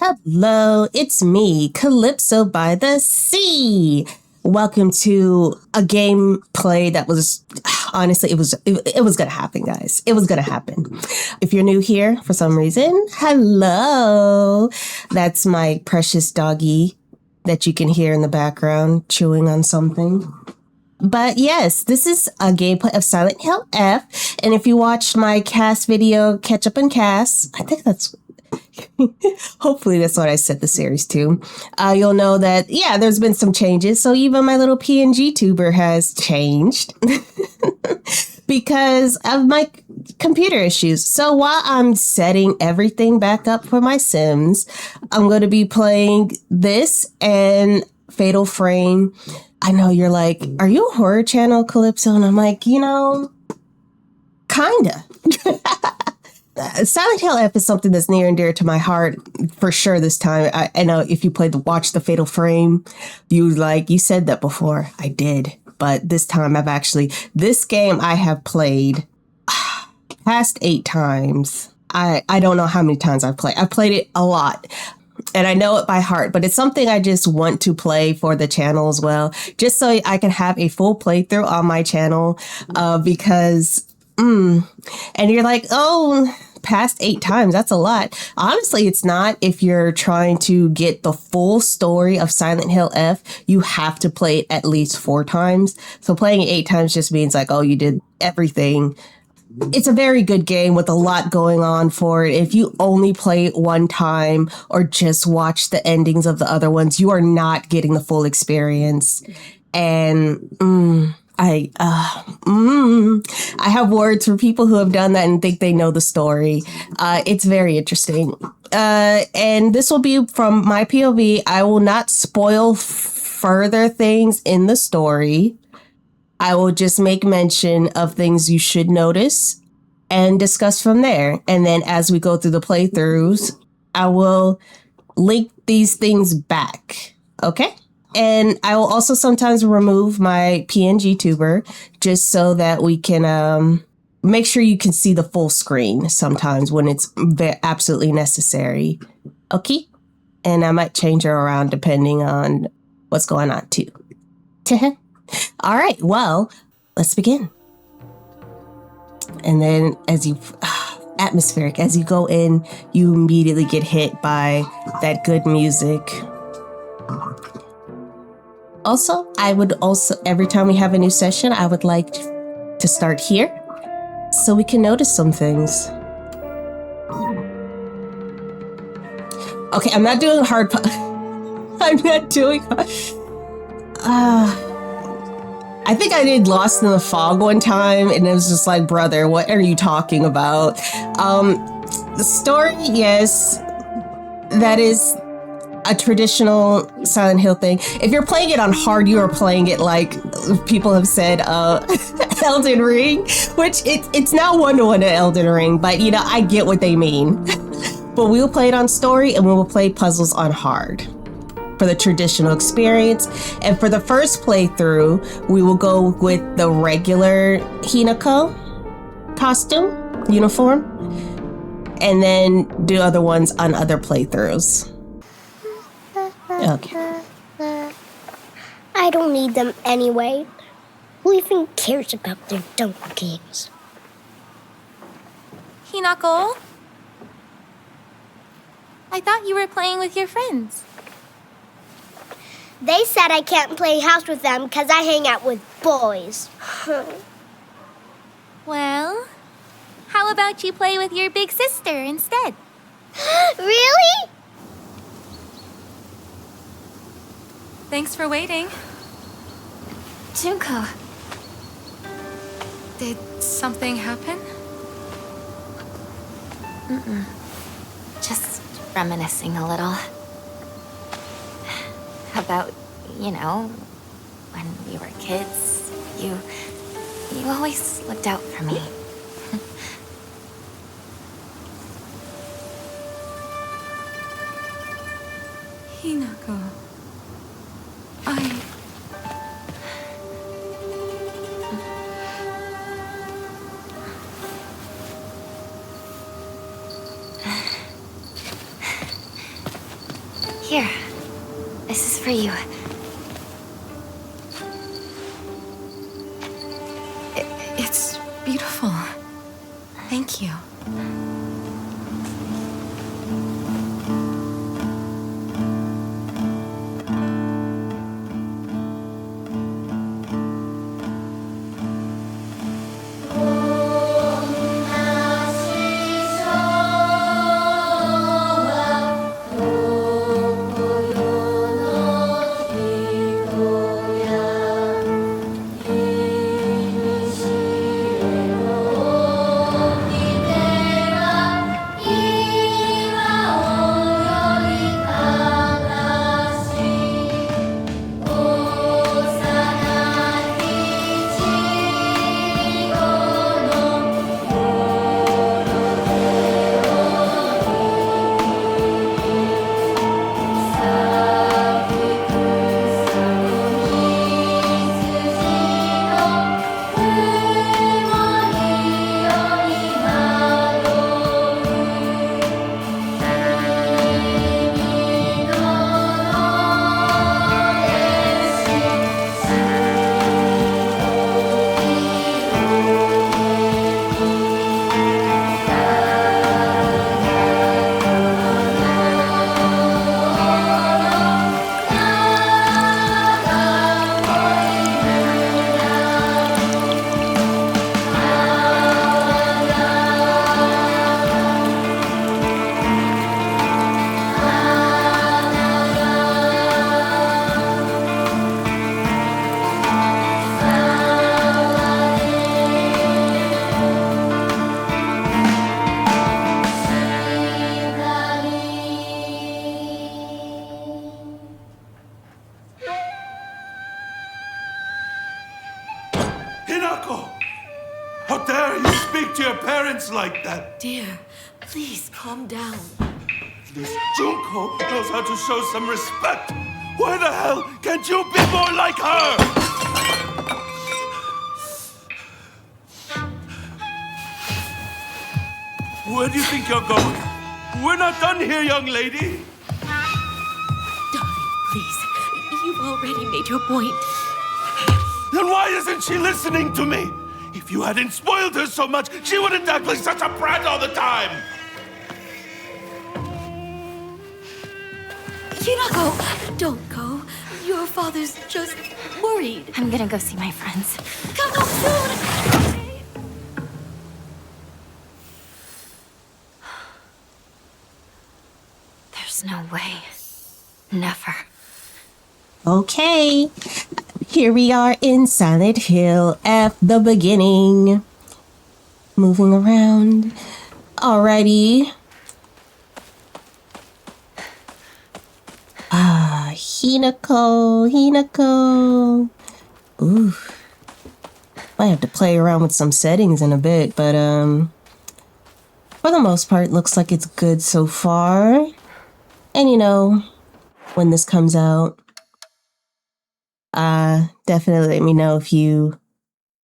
Hello, it's me, Calypso by the Sea. Welcome to a gameplay that was, honestly, it was gonna happen, guys. It was gonna happen. If you're new here for some reason, hello. That's my precious doggy that you can hear in the background chewing on something. But yes, this is a gameplay of Silent Hill F. And if you watched my cast video, Catch Up and Cast, I think that's... hopefully that's what I set the series to. You'll know that, yeah, there's been some changes. So even my little PNG tuber has changed because of my computer issues. So while I'm setting everything back up for my Sims, I'm going to be playing this and Fatal Frame. I know you're like, are you a horror channel, Calypso? And I'm like, kinda. Silent Hill F is something that's near and dear to my heart for sure this time. I know if you watch the Fatal Frame, you said that before. I did. But this time this game I have played past 8 times. I don't know how many times I've played. I've played it a lot. And I know it by heart, but it's something I just want to play for the channel as well, just so I can have a full playthrough on my channel because, and you're like, oh, past 8 times, that's a lot. Honestly, it's not. If you're trying to get the full story of Silent Hill F, you have to play it at least 4 times. So playing it 8 times just means like, oh, you did everything. It's a very good game with a lot going on for it. If you only play it one time or just watch the endings of the other ones, you are not getting the full experience. And I have words for people who have done that and think they know the story. It's very interesting. And this will be from my POV. I will not spoil further things in the story. I will just make mention of things you should notice and discuss from there. And then as we go through the playthroughs, I will link these things back. Okay? And I will also sometimes remove my PNG tuber just so that we can make sure you can see the full screen sometimes when it's absolutely necessary. Okay? And I might change her around depending on what's going on too. All right, well, let's begin. And then as you go in, you immediately get hit by that good music. Also, every time we have a new session, I would like to start here so we can notice some things. Okay, I'm not doing hard. I'm not doing. I think I did Lost in the Fog one time, and it was just like, brother, what are you talking about? The story, yes, that is a traditional Silent Hill thing. If you're playing it on hard, you are playing it like people have said, Elden Ring, which it's now 1-to-1 to Elden Ring, but I get what they mean. But we will play it on story, and we will play puzzles on hard for the traditional experience. And for the first playthrough, we will go with the regular Hinako costume, uniform, and then do other ones on other playthroughs. Okay. I don't need them anyway. Who even cares about their dumb games? Hinako? I thought you were playing with your friends. They said I can't play house with them because I hang out with boys. Well, how about you play with your big sister instead? Really? Thanks for waiting. Junko. Did something happen? Just reminiscing a little. About, when we were kids, you always looked out for me. Hinako. Here, this is for you. It's beautiful. Thank you. Hinako! How dare you speak to your parents like that? Dear, please calm down. This Junko knows how to show some respect. Why the hell can't you be more like her? Where do you think you're going? We're not done here, young lady. Darling, please. You've already made your point. Then why isn't she listening to me? If you hadn't spoiled her so much, she wouldn't act like such a brat all the time. Hinako, don't go. Your father's just worried. I'm gonna go see my friends. Come home soon! There's no way. Never. Okay, here we are in Silent Hill at the beginning. Moving around. Alrighty. Hinako. Ooh. Might have to play around with some settings in a bit, but for the most part, looks like it's good so far. And you know, when this comes out, definitely let me know if you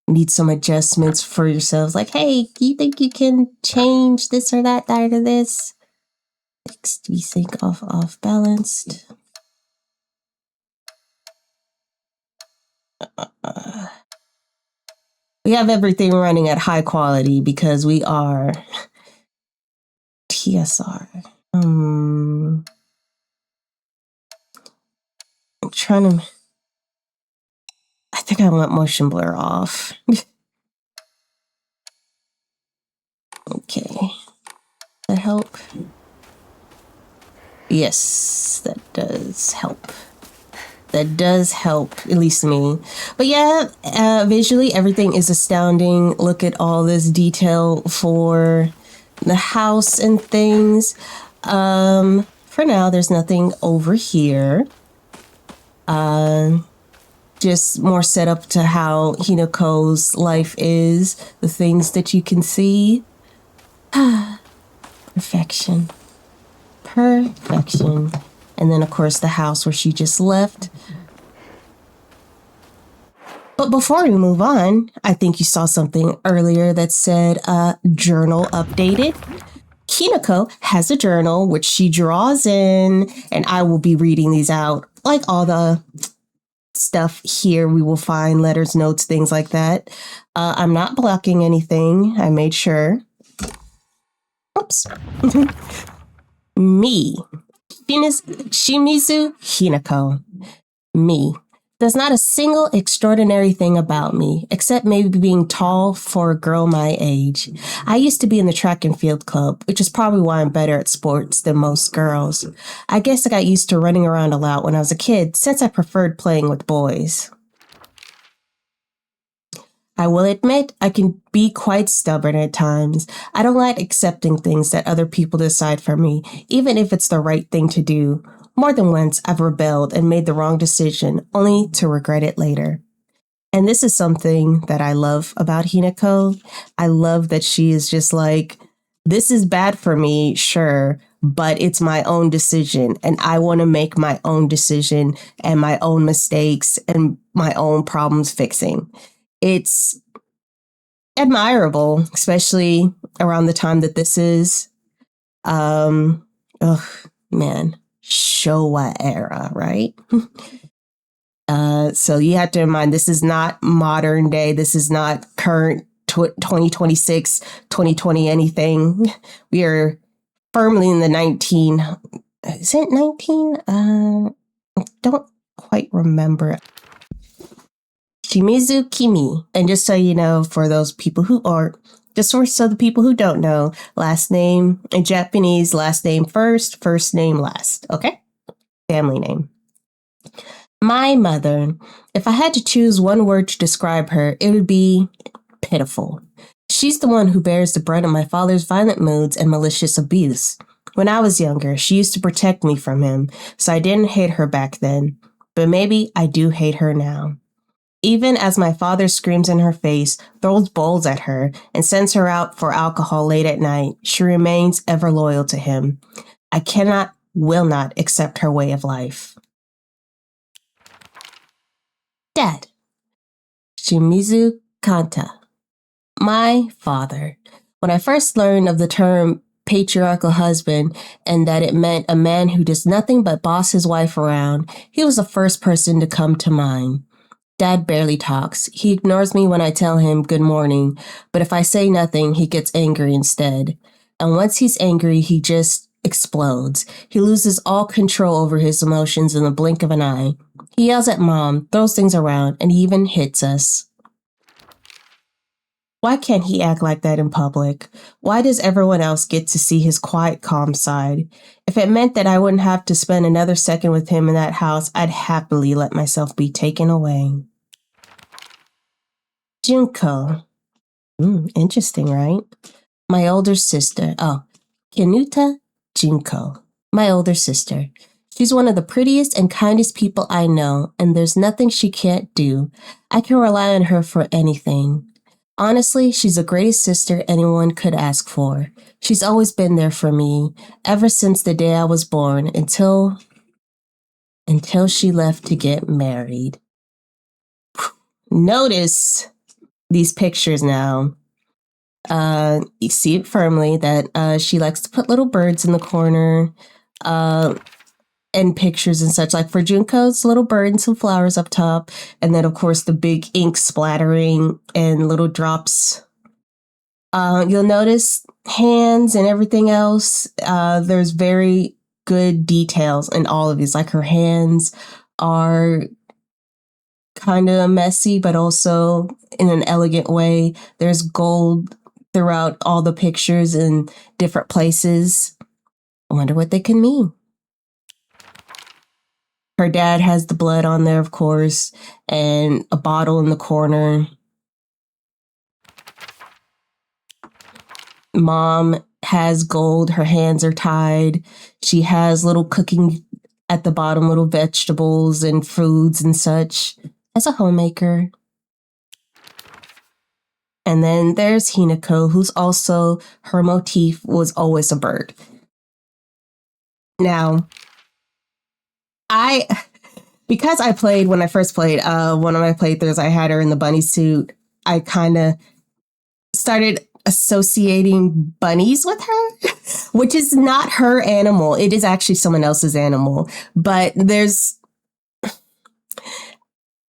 need some adjustments for yourselves. Like, hey, do you think you can change this or that or this? Do you think off balanced? We have everything running at high quality because we are TSR. I'm trying to. I think I want motion blur off. Okay. That help? Yes, that does help. That does help, at least me. But yeah, visually, everything is astounding. Look at all this detail for the house and things. For now, there's nothing over here. Just more set up to how Hinako's life is. The things that you can see. Perfection. Perfection. And then, of course, the house where she just left. But before we move on, I think you saw something earlier that said journal updated. Kinako has a journal which she draws in, and I will be reading these out. Like all the stuff here, we will find letters, notes, things like that. I'm not blocking anything. I made sure. Oops. Me. Shimizu Hinako. Me. There's not a single extraordinary thing about me, except maybe being tall for a girl my age. I used to be in the track and field club, which is probably why I'm better at sports than most girls. I guess I got used to running around a lot when I was a kid, since I preferred playing with boys. I will admit I can be quite stubborn at times. I don't like accepting things that other people decide for me, even if it's the right thing to do. More than once, I've rebelled and made the wrong decision, only to regret it later. And this is something that I love about Hinako. I love that she is just like, this is bad for me, sure, but it's my own decision. And I want to make my own decision and my own mistakes and my own problems fixing. It's admirable, especially around the time that this is. Man. Showa era, right? So you have to remind, this is not modern day. This is not current 2026, 2020 anything. We are firmly in the 19, is it 19? Don't quite remember. Shimizu Kimi. And just so you know, for those people who aren't, just so the people who don't know, last name in Japanese, last name first, first name last. Okay? Family name. My mother. If I had to choose one word to describe her, it would be pitiful. She's the one who bears the brunt of my father's violent moods and malicious abuse. When I was younger, she used to protect me from him, so I didn't hate her back then. But maybe I do hate her now. Even as my father screams in her face, throws bowls at her, and sends her out for alcohol late at night, she remains ever loyal to him. I cannot, will not accept her way of life. Dad. Shimizu Kanta. My father. When I first learned of the term patriarchal husband and that it meant a man who does nothing but boss his wife around, he was the first person to come to mind. Dad barely talks. He ignores me when I tell him good morning, but if I say nothing, he gets angry instead. And once he's angry, he just explodes. He loses all control over his emotions in the blink of an eye. He yells at Mom, throws things around, and even hits us. Why can't he act like that in public? Why does everyone else get to see his quiet, calm side? If it meant that I wouldn't have to spend another second with him in that house, I'd happily let myself be taken away. Junko. Interesting, right? My older sister. Kenuta Junko. My older sister. She's one of the prettiest and kindest people I know, and there's nothing she can't do. I can rely on her for anything. Honestly, she's the greatest sister anyone could ask for. She's always been there for me, ever since the day I was born, until she left to get married. Notice these pictures now. You see it firmly that she likes to put little birds in the corner, and pictures and such. Like for Junko's little bird and some flowers up top. And then, of course, the big ink splattering and little drops. You'll notice hands and everything else. There's very good details in all of these. Like her hands are kind of messy, but also in an elegant way. There's gold throughout all the pictures in different places. I wonder what they can mean. Her dad has the blood on there, of course, and a bottle in the corner. Mom has gold. Her hands are tied. She has little cooking at the bottom, little vegetables and foods and such as a homemaker. And then there's Hinako, who's also, her motif was always a bird. Now, because I played, when I first played, one of my playthroughs, I had her in the bunny suit. I kind of started associating bunnies with her, which is not her animal. It is actually someone else's animal. But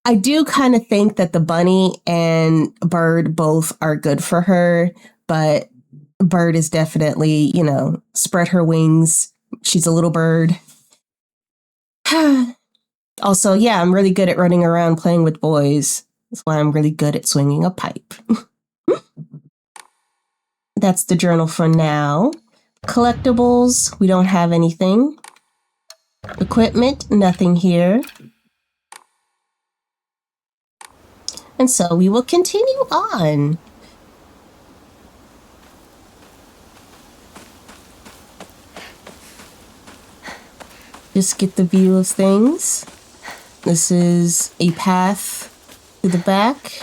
I do kind of think that the bunny and bird both are good for her, but bird is definitely, spread her wings. She's a little bird. Also, yeah, I'm really good at running around playing with boys. That's why I'm really good at swinging a pipe. That's the journal for now. Collectibles, we don't have anything. Equipment, nothing here. And so we will continue on. Just get the view of things. This is a path to the back.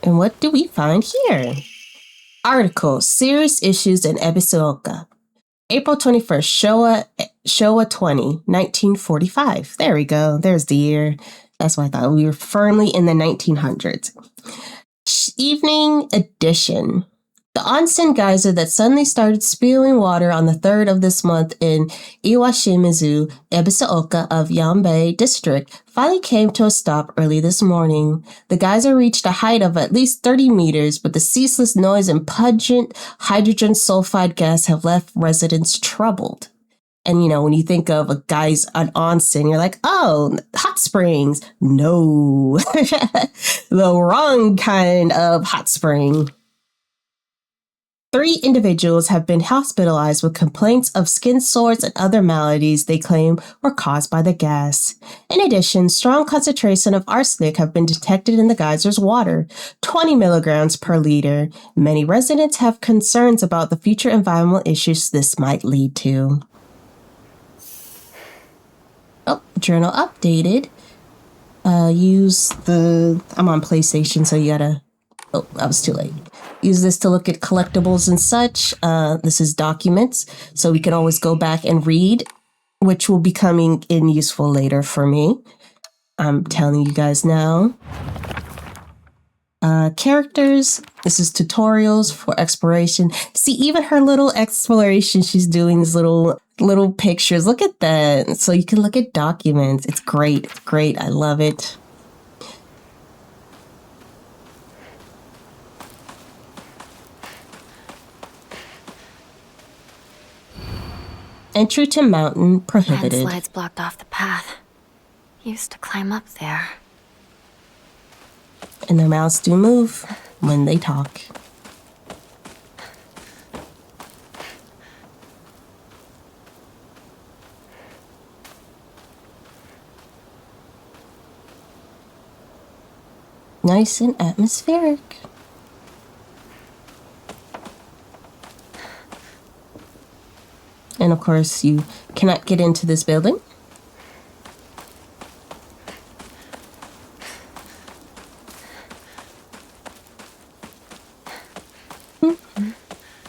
And what do we find here? Article, Serious Issues in Ebisuoka. April 21st, Showa 20, 1945. There we go. There's the year. That's what I thought. We were firmly in the 1900s. Evening edition. The onsen geyser that suddenly started spewing water on the 3rd of this month in Iwashimizu, Ebisuoka of Yambei District finally came to a stop early this morning. The geyser reached a height of at least 30 meters, but the ceaseless noise and pungent hydrogen sulfide gas have left residents troubled. And, when you think of an onsen, you're like, oh, hot springs. No, the wrong kind of hot spring. 3 individuals have been hospitalized with complaints of skin sores and other maladies they claim were caused by the gas. In addition, strong concentrations of arsenic have been detected in the geyser's water, 20 milligrams per liter. Many residents have concerns about the future environmental issues this might lead to. Oh, journal updated. I'm on PlayStation, so you gotta... Oh, I was too late. Use this to look at collectibles and such. This is documents, so we can always go back and read, which will be coming in useful later for me. I'm telling you guys now. Characters. This is tutorials for exploration. See, even her little exploration she's doing, these little pictures. Look at that. So you can look at documents. It's great. It's great. I love it. Entry to mountain prohibited. Landslides blocked off the path. Used to climb up there. And their mouths do move when they talk. Nice and atmospheric. And of course, you cannot get into this building.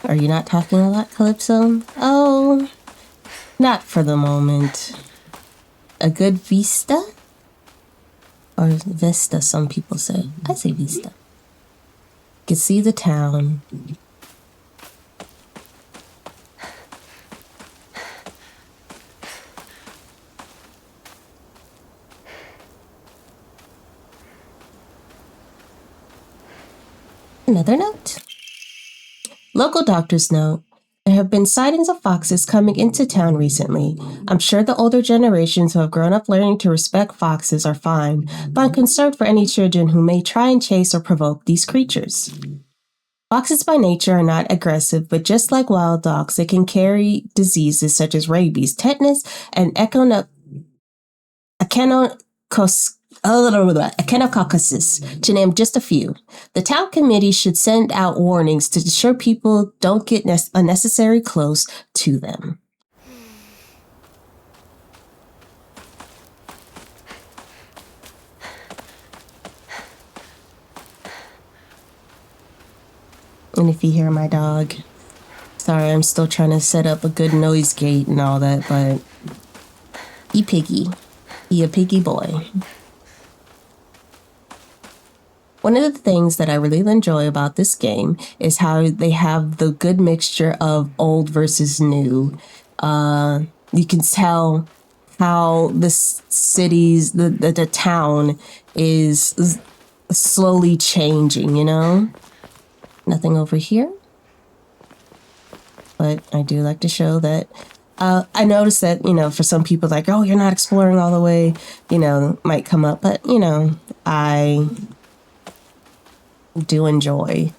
Are you not talking a lot, Calypso? Oh, not for the moment. A good vista? Or vista, some people say. I say vista. You can see the town. Another note. Local doctors note, there have been sightings of foxes coming into town recently. I'm sure the older generations who have grown up learning to respect foxes are fine, but I'm concerned for any children who may try and chase or provoke these creatures. Foxes by nature are not aggressive, but just like wild dogs, they can carry diseases such as rabies, tetanus, and echinococcosis, to name just a few. The town committee should send out warnings to ensure people don't get unnecessarily close to them. And if you hear my dog, sorry, I'm still trying to set up a good noise gate and all that, but he piggy. He a piggy boy. One of the things that I really enjoy about this game is how they have the good mixture of old versus new. You can tell how the cities, the town is slowly changing, you know? Nothing over here. But I do like to show that I noticed that, for some people, like, oh, you're not exploring all the way, might come up. But, I do enjoy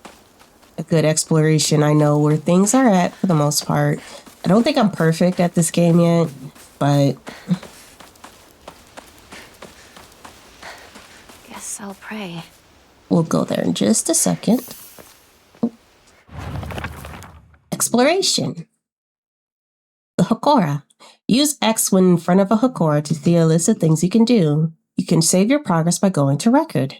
a good exploration. I know where things are at for the most part. I don't think I'm perfect at this game yet, but Guess I'll pray. we'll go there in just a second. Exploration. The Hokora. Use X when in front of a Hokora to see a list of things you can do. You can save your progress by going to record.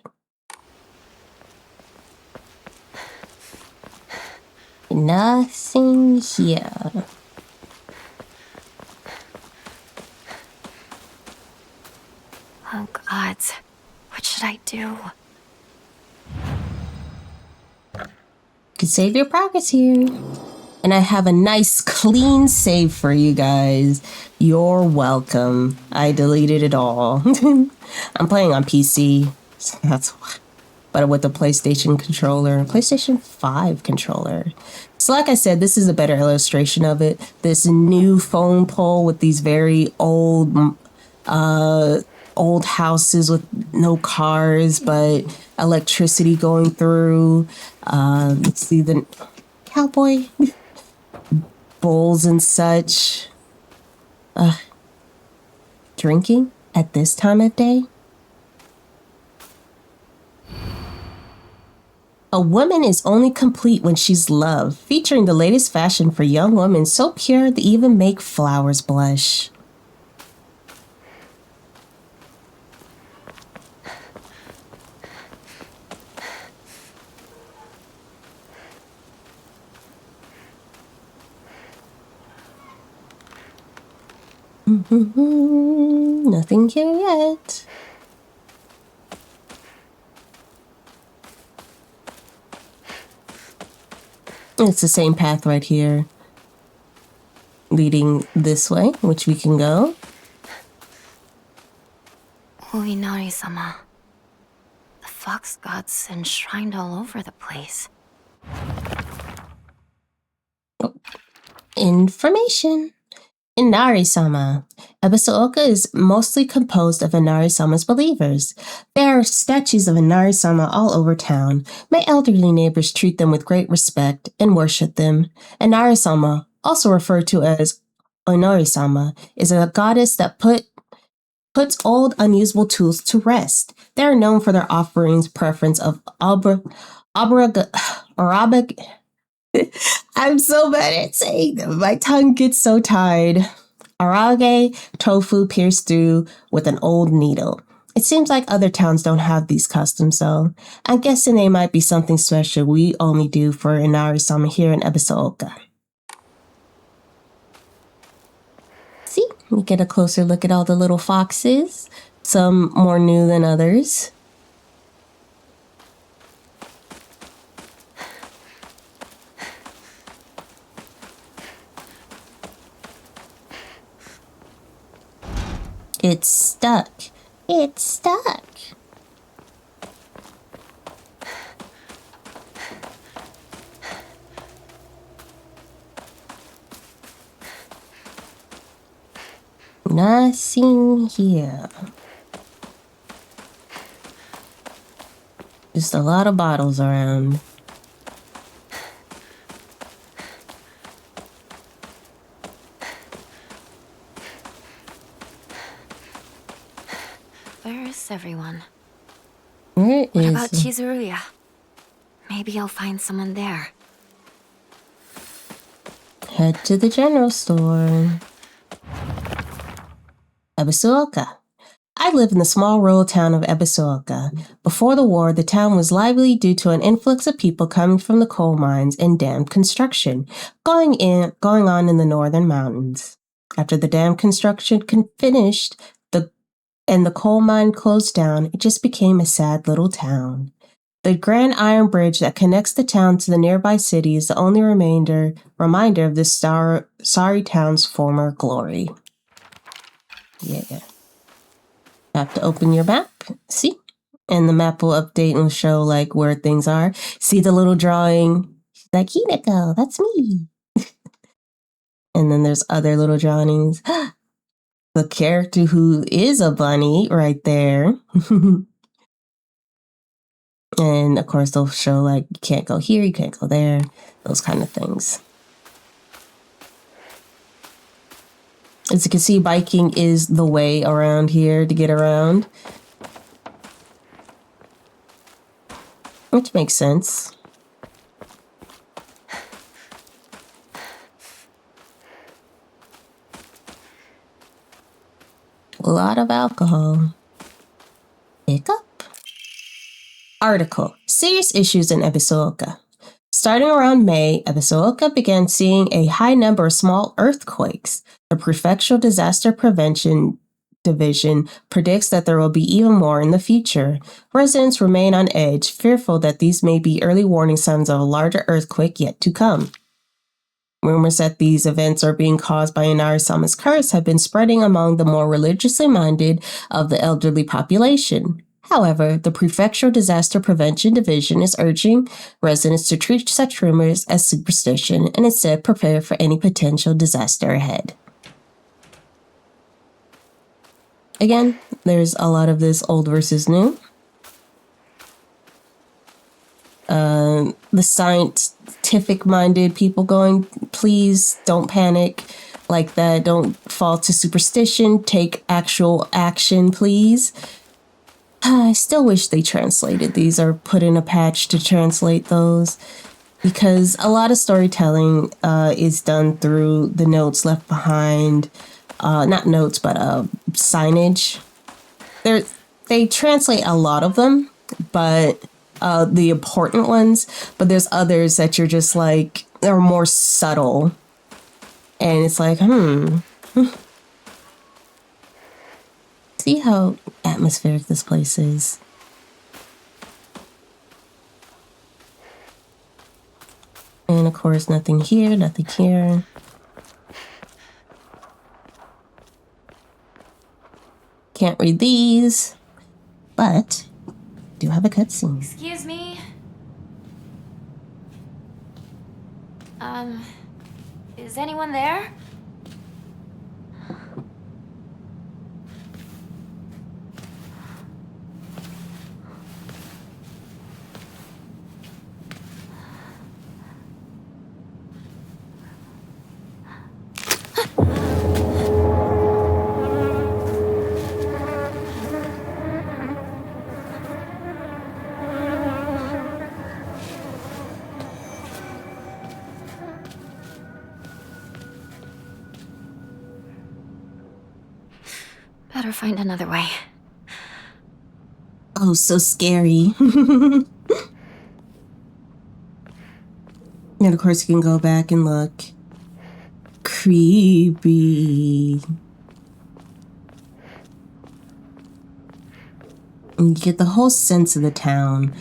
Nothing here. Oh, gods. What should I do? You can save your progress here. And I have a nice clean save for you guys. You're welcome. I deleted it all. I'm playing on PC. So that's why. But with the PlayStation controller, PlayStation 5 controller. So like I said, this is a better illustration of it. This new phone pole with these very old houses with no cars, but electricity going through. Let's see the cowboy bowls and such. Drinking at this time of day. A woman is only complete when she's loved, featuring the latest fashion for young women so pure they even make flowers blush. Nothing here yet. It's the same path right here, leading this way, which we can go. Uinari-sama. The fox gods enshrined all over the place. Information. Inari-sama. Ebisuoka is mostly composed of Inari-sama's believers. There are statues of Inari-sama all over town. My elderly neighbors treat them with great respect and worship them. Inari-sama, also referred to as Onori-sama, is a goddess that puts old, unusable tools to rest. They are known for their offerings preference of Arabic. I'm so bad at saying them. My tongue gets so tied. Arage tofu pierced through with an old needle. It seems like other towns don't have these customs, though. I'm guessing they might be something special we only do for Inari-sama here in Ebisuoka. See, we get a closer look at all the little foxes. Some more new than others. It's stuck. It's stuck. Nothing here. Just a lot of bottles around. Where is everyone? Where What is about Chizuruya? Maybe I'll find someone there. Head to the general store. Ebisuoka. I live in the small rural town of Ebisuoka. Before the war, the town was lively due to an influx of people coming from the coal mines and dam construction going on in the northern mountains. After the dam construction finished, and the coal mine closed down, it just became a sad little town. The grand iron bridge that connects the town to the nearby city is the only reminder of this sorry town's former glory. Yeah. Have to open your map. See? And the map will update and will show like where things are. See the little drawing? She's like, Hinako, that's me. And then there's other little drawings. The character who is a bunny right there. And of course they'll show like you can't go here, you can't go there, those kind of things. As you can see, biking is the way around here to get around. Which makes sense. A lot of alcohol. Pick up. Article. Serious issues in Ebisuoka. Starting around May, Ebisuoka began seeing a high number of small earthquakes. The Prefectural Disaster Prevention Division predicts that there will be even more in the future. Residents remain on edge, fearful that these may be early warning signs of a larger earthquake yet to come. Rumors that these events are being caused by Inari-sama's curse have been spreading among the more religiously minded of the elderly population. However, the Prefectural Disaster Prevention Division is urging residents to treat such rumors as superstition and instead prepare for any potential disaster ahead. Again, there's a lot of this old versus new. The scientific-minded people going, please don't panic like that. Don't fall to superstition. Take actual action, please. I still wish they translated these or put in a patch to translate those, because a lot of storytelling is done through the notes left behind. Not notes, but signage. They translate a lot of them, but the important ones. But there's others that you're just like, they're more subtle. And it's like, See how atmospheric this place is. And of course, nothing here, nothing here. Can't read these, but do have a cutscene. Excuse me? Is anyone there? Better find another way. Oh, so scary. And of course, you can go back and look. Creepy. And you get the whole sense of the town.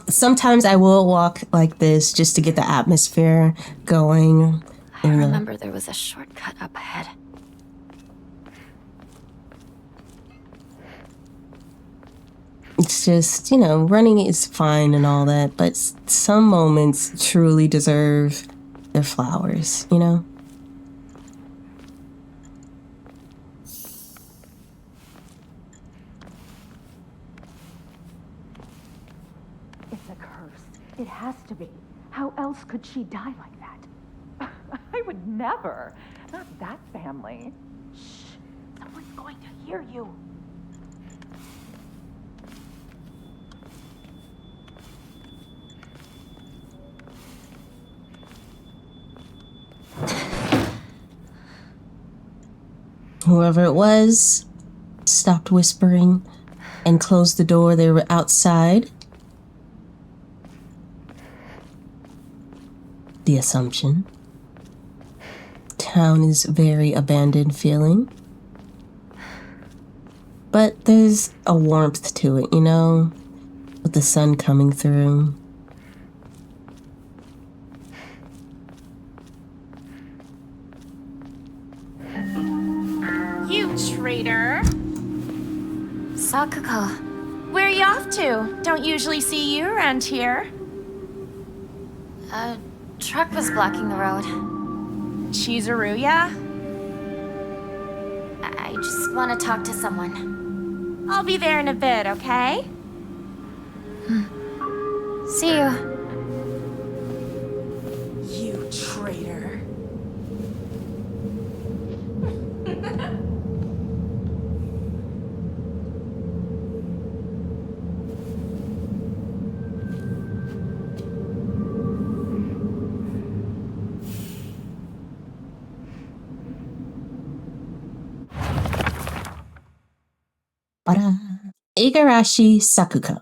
Sometimes I will walk like this just to get the atmosphere going. I remember there was a shortcut up ahead. It's just, running is fine and all that, but some moments truly deserve their flowers, It's a curse. It has to be. How else could she die like that? I would never. Not that family. Shh. Someone's going to hear you. Whoever it was stopped whispering and closed the door. They were outside. The assumption. Town is very abandoned feeling. But there's a warmth to it, with with the sun coming through. You traitor! Sakuko. Where are you off to? Don't usually see you around here. A truck was blocking the road. Chizuruya? I just want to talk to someone. I'll be there in a bit, okay? See you. You traitor. Igarashi Sakuko.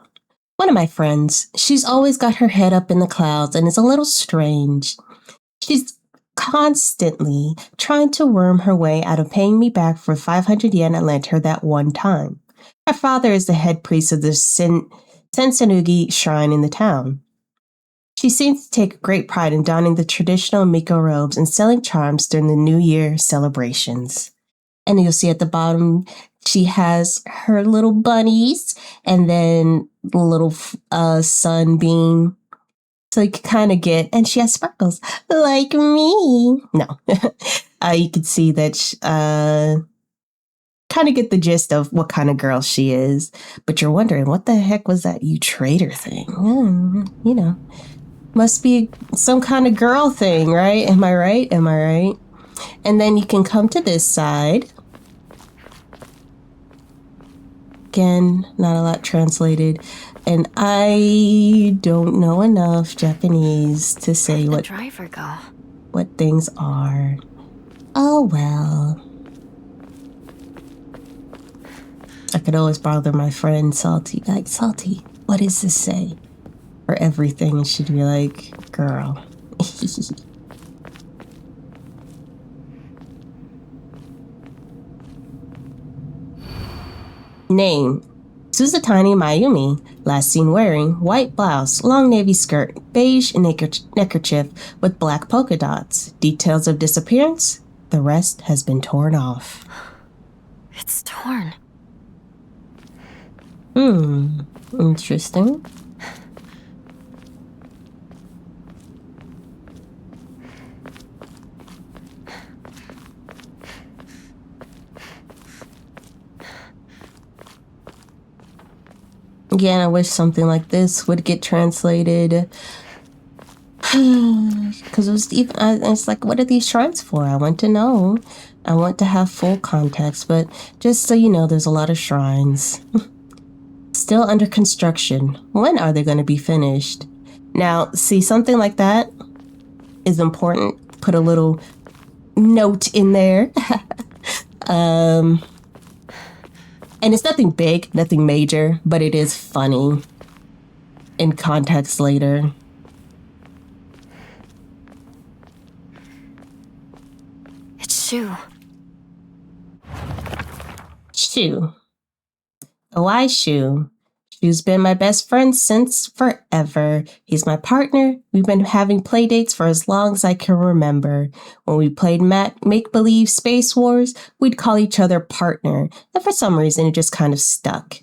One of my friends. She's always got her head up in the clouds and is a little strange. She's constantly trying to worm her way out of paying me back for 500 yen I lent her that one time. Her father is the head priest of the Sensenugi shrine in the town. She seems to take great pride in donning the traditional Miko robes and selling charms during the New Year celebrations. And you'll see at the bottom, she has her little bunnies and then the little sunbeam. So you can kind of get, and she has sparkles like me. No, you can see that kind of get the gist of what kind of girl she is. But you're wondering, what the heck was that you traitor thing? You know, must be some kind of girl thing, right? Am I right? Am I right? And then you can come to this side. Again, not a lot translated. And I don't know enough Japanese to say Where'd the driver go? what things are. Oh, well. I could always bother my friend Salty. Like, Salty, what does this say? For everything. And she'd be like, girl. Name. Suzatani Mayumi, last seen wearing white blouse, long navy skirt, beige neckerchief with black polka dots. Details of disappearance? The rest has been torn off. It's torn. Interesting. Again, I wish something like this would get translated. Because it's like, what are these shrines for? I want to know. I want to have full context, but just so you know, there's a lot of shrines. Still under construction. When are they going to be finished? Now, see, something like that is important. Put a little note in there. And it's nothing big, nothing major, but it is funny in context later. It's Shu. Shu. Oh, I Shu. Shu's been my best friend since forever. He's my partner. We've been having play dates for as long as I can remember. When we played make-believe Space Wars, we'd call each other partner, and for some reason it just kind of stuck.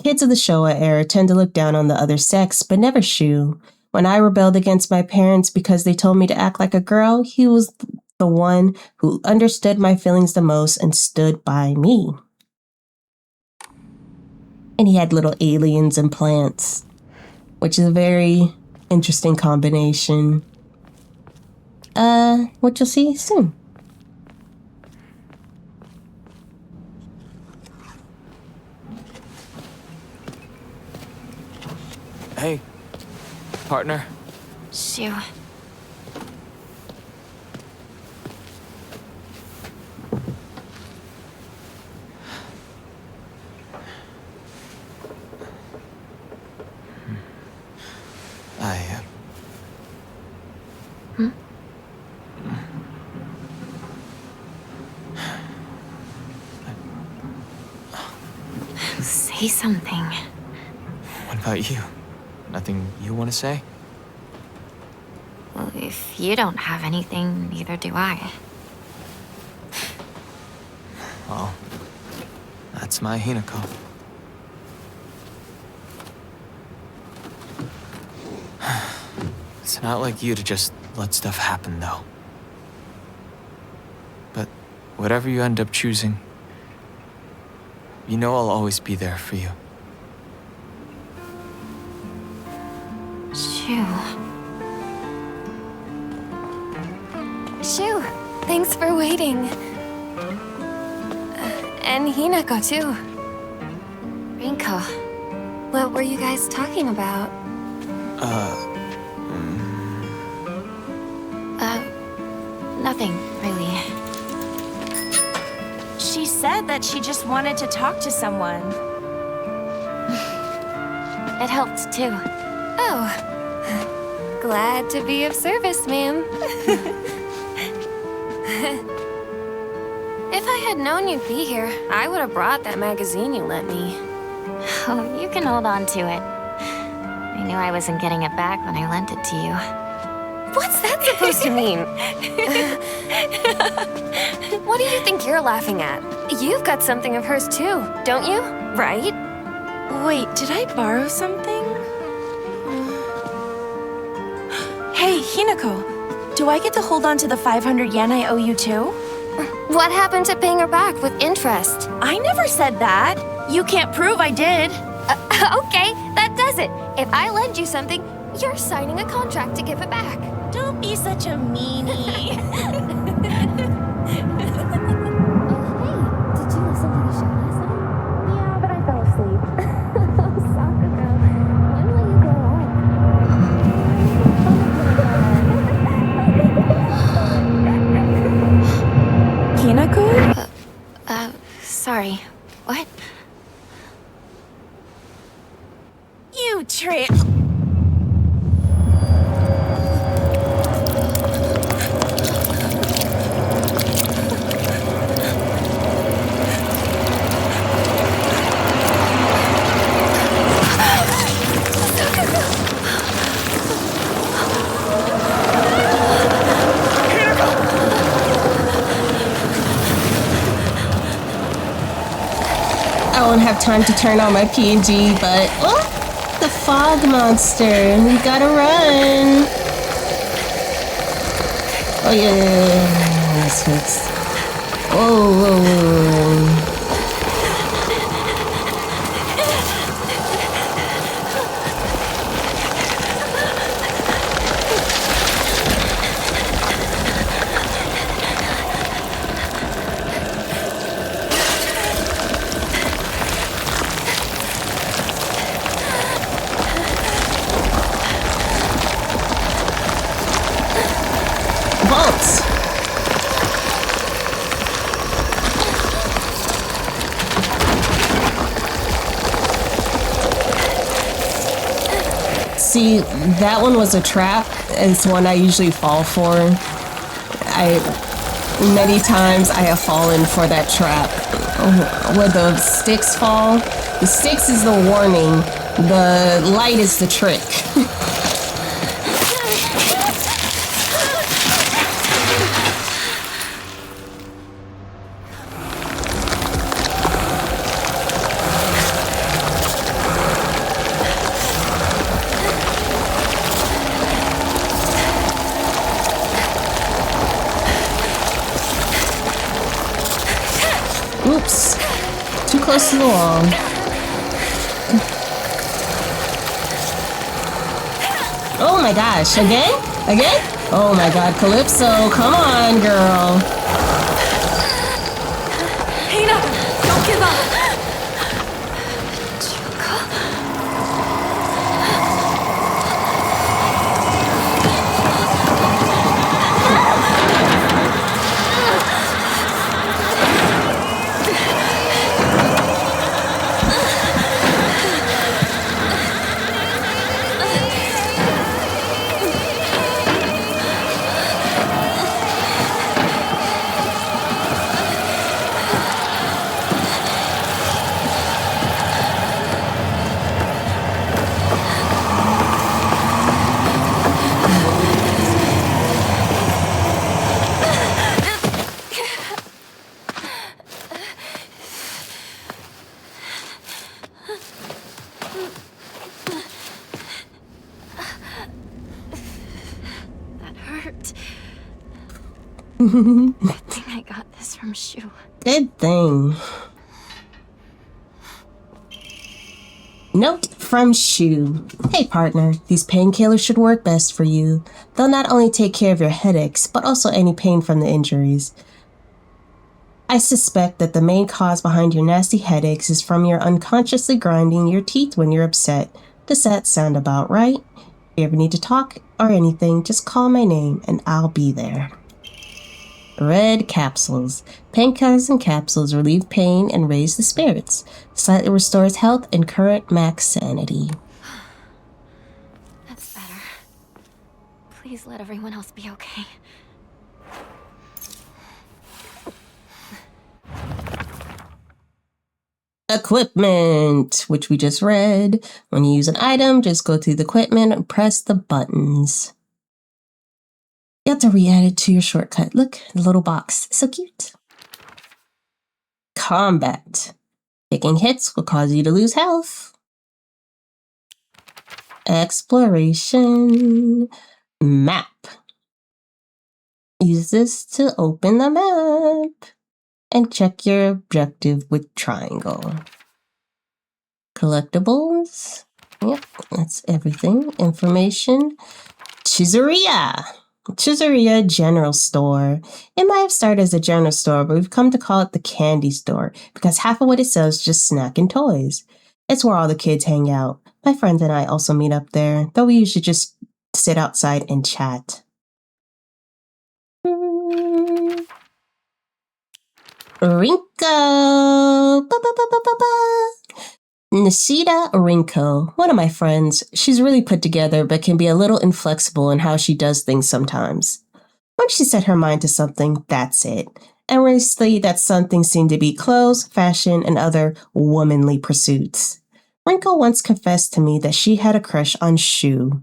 Kids of the Showa era tend to look down on the other sex, but never Shu. When I rebelled against my parents because they told me to act like a girl, he was the one who understood my feelings the most and stood by me. And he had little aliens and plants, which is a very interesting combination. What you'll see soon. Hey, partner. Shu. Say something. What about you? Nothing you want to say? Well, if you don't have anything, neither do I. Well, that's my Hinako. It's not like you to just let stuff happen, though. But whatever you end up choosing, you know I'll always be there for you. Shoo. Shoo, thanks for waiting. And Hinako, too. Rinko. What were you guys talking about? Nothing, really. She said that she just wanted to talk to someone. It helped, too. Oh, glad to be of service, ma'am. If I had known you'd be here, I would have brought that magazine you lent me. Oh, you can hold on to it. I knew I wasn't getting it back when I lent it to you. What's that supposed to mean? What do you think you're laughing at? You've got something of hers too, don't you? Right? Wait, did I borrow something? Hey, Hinako. Do I get to hold on to the 500 yen I owe you too? What happened to paying her back with interest? I never said that. You can't prove I did. Okay, that does it. If I lend you something, you're signing a contract to give it back. Don't be such a meanie. Did you listen to the show last night? Yeah, but I fell asleep. Sakura, when will you grow Hinako? Sorry. What? You trip. I won't have time to turn on my PNG, but oh, the fog monster. We gotta run. Oh yeah, that's fixed. Whoa. Vaults. See, that one was a trap. It's one I usually fall for. Many times I have fallen for that trap. Where the sticks fall, the sticks is the warning. The light is the trick. Oops. Too close to the wall. Oh my gosh. Again? Again? Oh my god, Calypso. Come on, girl. Hina, don't give up. Good thing I got this from Shu. Good thing. Note from Shu. Hey partner, these painkillers should work best for you. They'll not only take care of your headaches, but also any pain from the injuries. I suspect that the main cause behind your nasty headaches is from your unconsciously grinding your teeth when you're upset. Does that sound about right? If you ever need to talk or anything, just call my name and I'll be there. Red capsules. Painkillers and capsules relieve pain and raise the spirits. Slightly restores health and current max sanity. That's better. Please let everyone else be okay. Equipment, which we just read. When you use an item, just go to the equipment and press the buttons. You have to re-add it to your shortcut. Look, the little box. So cute. Combat. Taking hits will cause you to lose health. Exploration. Map. Use this to open the map. And check your objective with triangle. Collectibles. Yep, that's everything. Information. Chizeria. Chizeria General Store. It might have started as a general store, but we've come to call it the candy store because half of what it sells is just snack and toys. It's where all the kids hang out. My friends and I also meet up there, though we usually just sit outside and chat. Rinko! Ba-ba-ba-ba-ba-ba! Nishida Rinko, one of my friends. She's really put together, but can be a little inflexible in how she does things sometimes. Once she set her mind to something, that's it. And recently, that something seemed to be clothes, fashion, and other womanly pursuits. Rinko once confessed to me that she had a crush on Shu.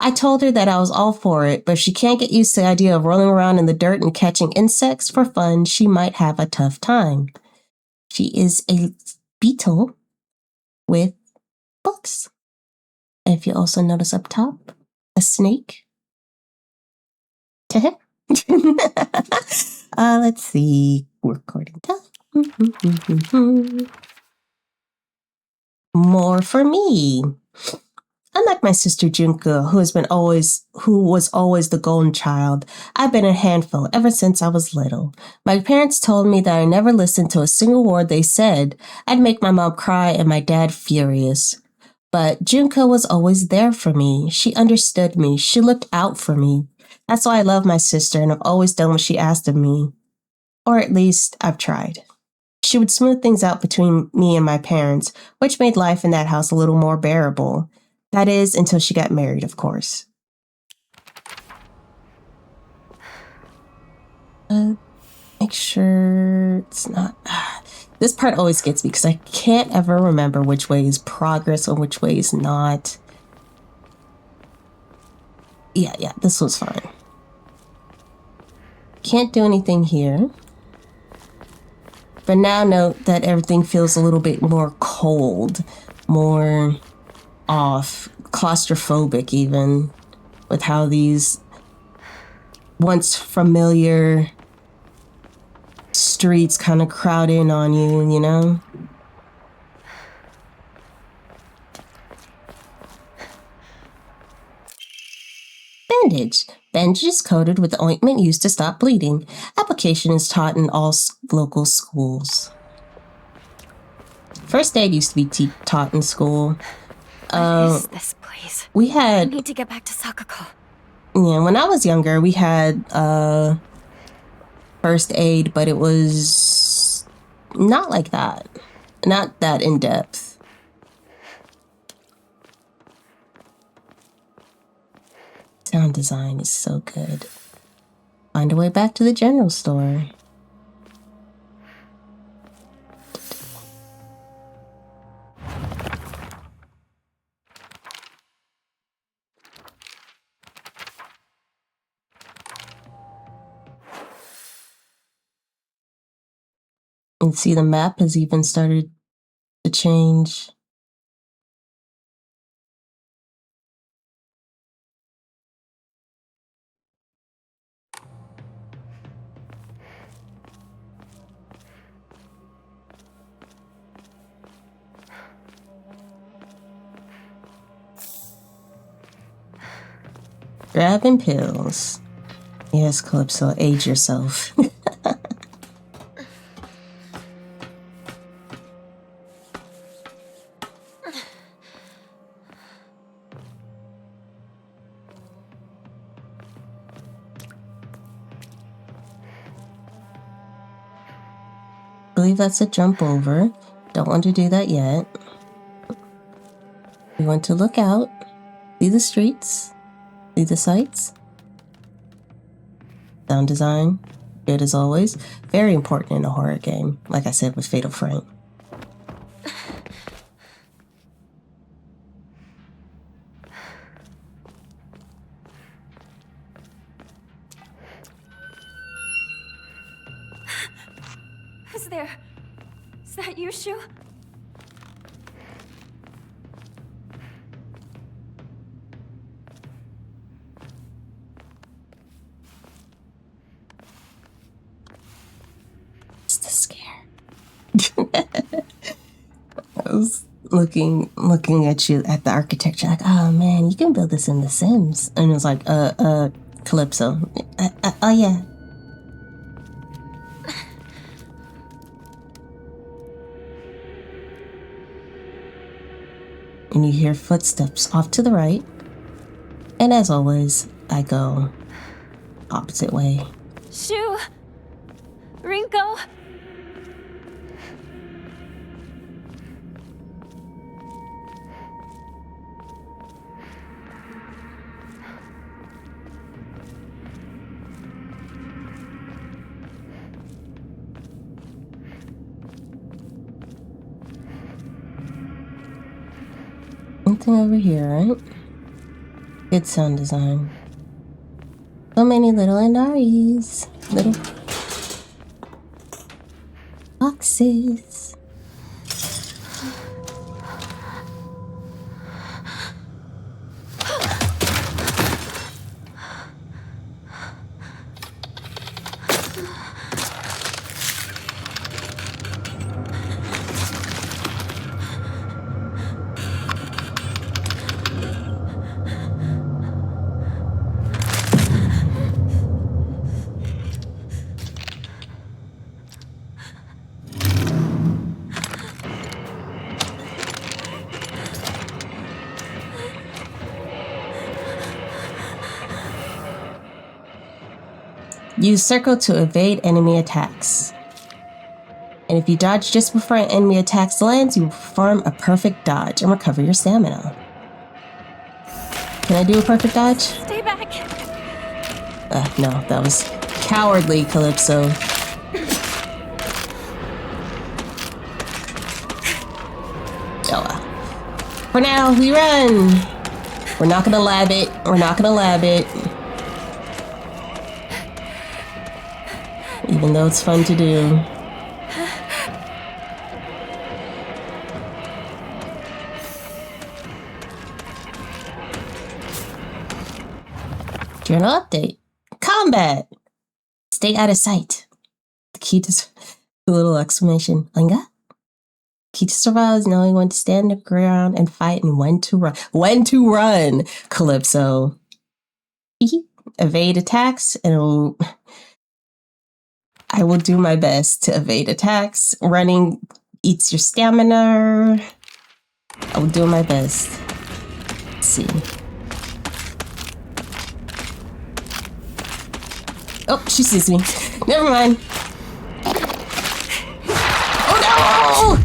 I told her that I was all for it, but if she can't get used to the idea of rolling around in the dirt and catching insects for fun, she might have a tough time. She is a beetle with books. And if you also notice up top, a snake. Let's see. Recording time. More for me. Unlike my sister Junko, who was always the golden child, I've been a handful ever since I was little. My parents told me that I never listened to a single word they said. I'd make my mom cry and my dad furious. But Junko was always there for me. She understood me. She looked out for me. That's why I love my sister and I've always done what she asked of me. Or at least I've tried. She would smooth things out between me and my parents, which made life in that house a little more bearable. That is, until she got married, of course. Make sure it's not... This part always gets me because I can't ever remember which way is progress or which way is not. Yeah, this was fine. Can't do anything here. But now note that everything feels a little bit more cold, more off, claustrophobic even, with how these once familiar streets kind of crowd in on you, you know? Bandage. Bandage is coated with ointment used to stop bleeding. Application is taught in all local schools. First aid used to be taught in school. What is this place? I need to get back to Sakuko. Yeah, when I was younger, we had first aid, but it was not like that. Not that in depth. Sound design is so good. Find a way back to the general store. And see, the map has even started to change. Grabbing pills. Yes, Calypso, age yourself. I believe that's a jump over. Don't want to do that yet. We want to look out, see the streets, see the sights. Sound design, good as always. Very important in a horror game, like I said with Fatal Frame. Who's there? Is that you, Shu? It's the scare. I was looking at you at the architecture, like, oh man, you can build this in The Sims. And it was like, Calypso. Oh yeah. And you hear footsteps off to the right. And as always, I go opposite way. Shu! Rinko! Something over here, right? Good sound design. So many little Inaris. Little boxes. Use circle to evade enemy attacks. And if you dodge just before an enemy attacks lands, you will perform a perfect dodge and recover your stamina. Can I do a perfect dodge? Stay back! No, that was cowardly, Calypso. Oh well. For now, we run! We're not gonna lab it. We're not gonna lab it. Even though it's fun to do. Journal update. Combat. Stay out of sight. The key to the little exclamation. Linga? Key to survival is knowing when to stand the ground and fight and when to run. When to run, Calypso. Evade attacks and I will do my best to evade attacks. Running eats your stamina. I will do my best. Let's see. Oh, she sees me. Never mind. Oh no!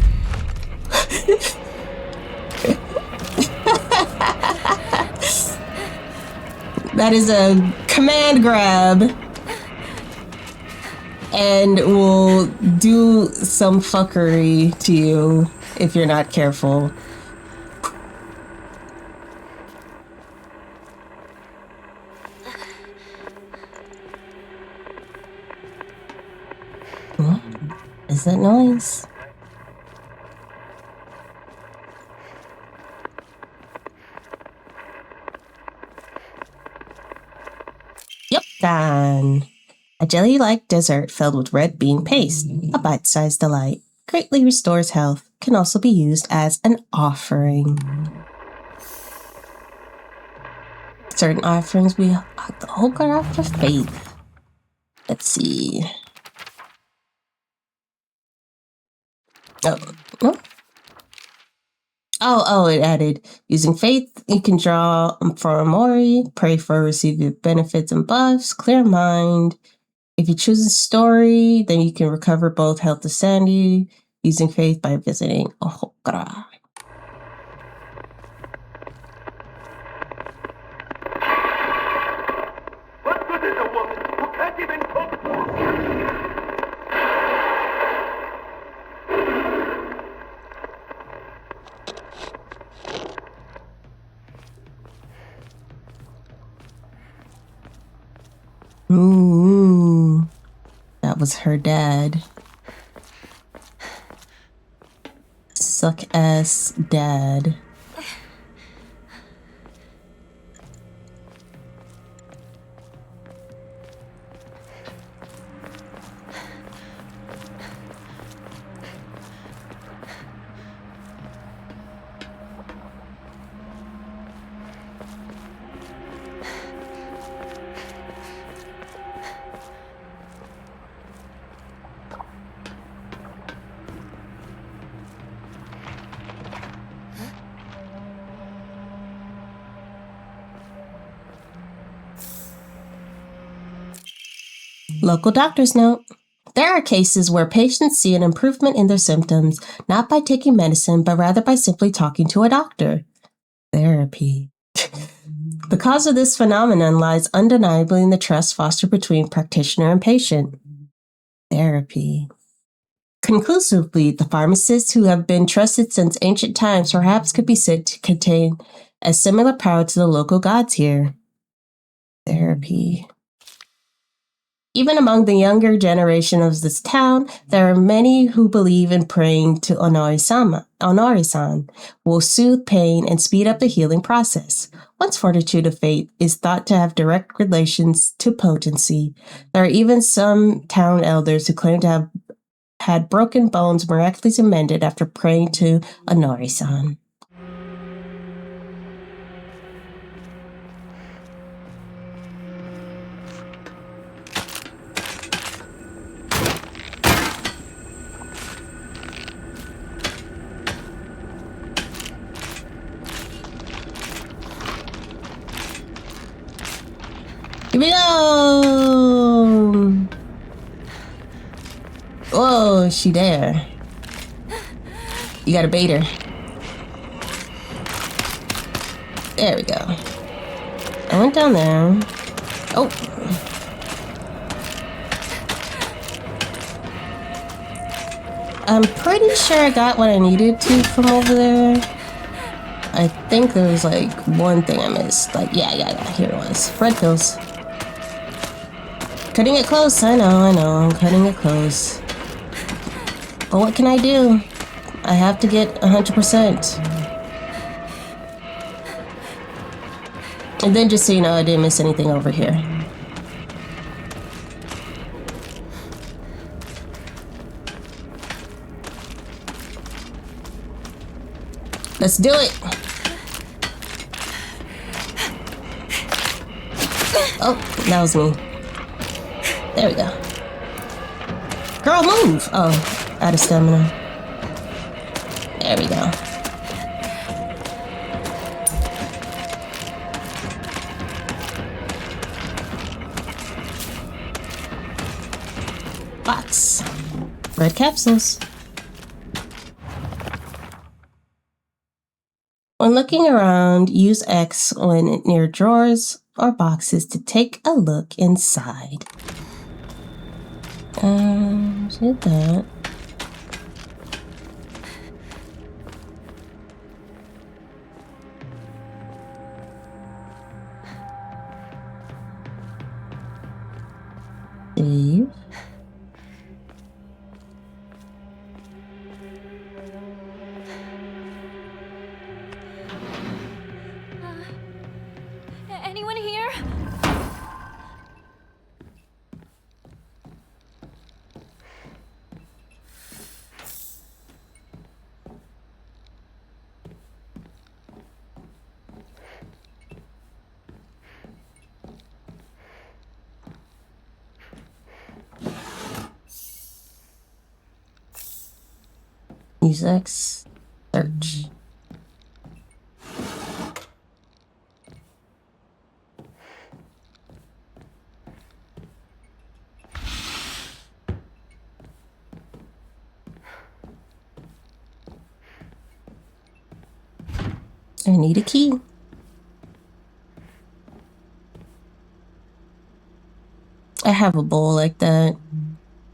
That is a command grab. And will do some fuckery to you if you're not careful. What is that noise? Yep, done. A jelly-like dessert filled with red bean paste, a bite-sized delight. Greatly restores health. Can also be used as an offering. Certain offerings we have to Hokara for faith. Let's see. Oh, no. Oh, it added, using faith, you can draw for Mori, pray for receiving benefits and buffs, clear mind. If you choose a story, then you can recover both health and sanity using faith by visiting a Hokara. What good is a woman who can't even cook? Ooh, that was her dad. Suck ass dad. Local doctor's note. There are cases where patients see an improvement in their symptoms, not by taking medicine, but rather by simply talking to a doctor. Therapy. The cause of this phenomenon lies undeniably in the trust fostered between practitioner and patient. Therapy. Conclusively, the pharmacists who have been trusted since ancient times perhaps could be said to contain a similar power to the local gods here. Therapy. Even among the younger generation of this town, there are many who believe in praying to Onori-san will soothe pain and speed up the healing process. One's fortitude of faith is thought to have direct relations to potency. There are even some town elders who claim to have had broken bones miraculously mended after praying to Onori-san. Here we go! Whoa, she there. You gotta bait her. There we go. I went down there. Oh. I'm pretty sure I got what I needed to from over there. I think there was like one thing I missed. Like, yeah, here it was. Red pills. Cutting it close, I know, I'm cutting it close. But what can I do? I have to get 100%. And then just so you know, I didn't miss anything over here. Let's do it! Oh, that was me. There we go. Girl, move! Oh, out of stamina. There we go. Box. Red capsules. When looking around, use X when near drawers or boxes to take a look inside. Did that. Save. Anyone here? Use X. Search. I need a key. I have a bowl like that.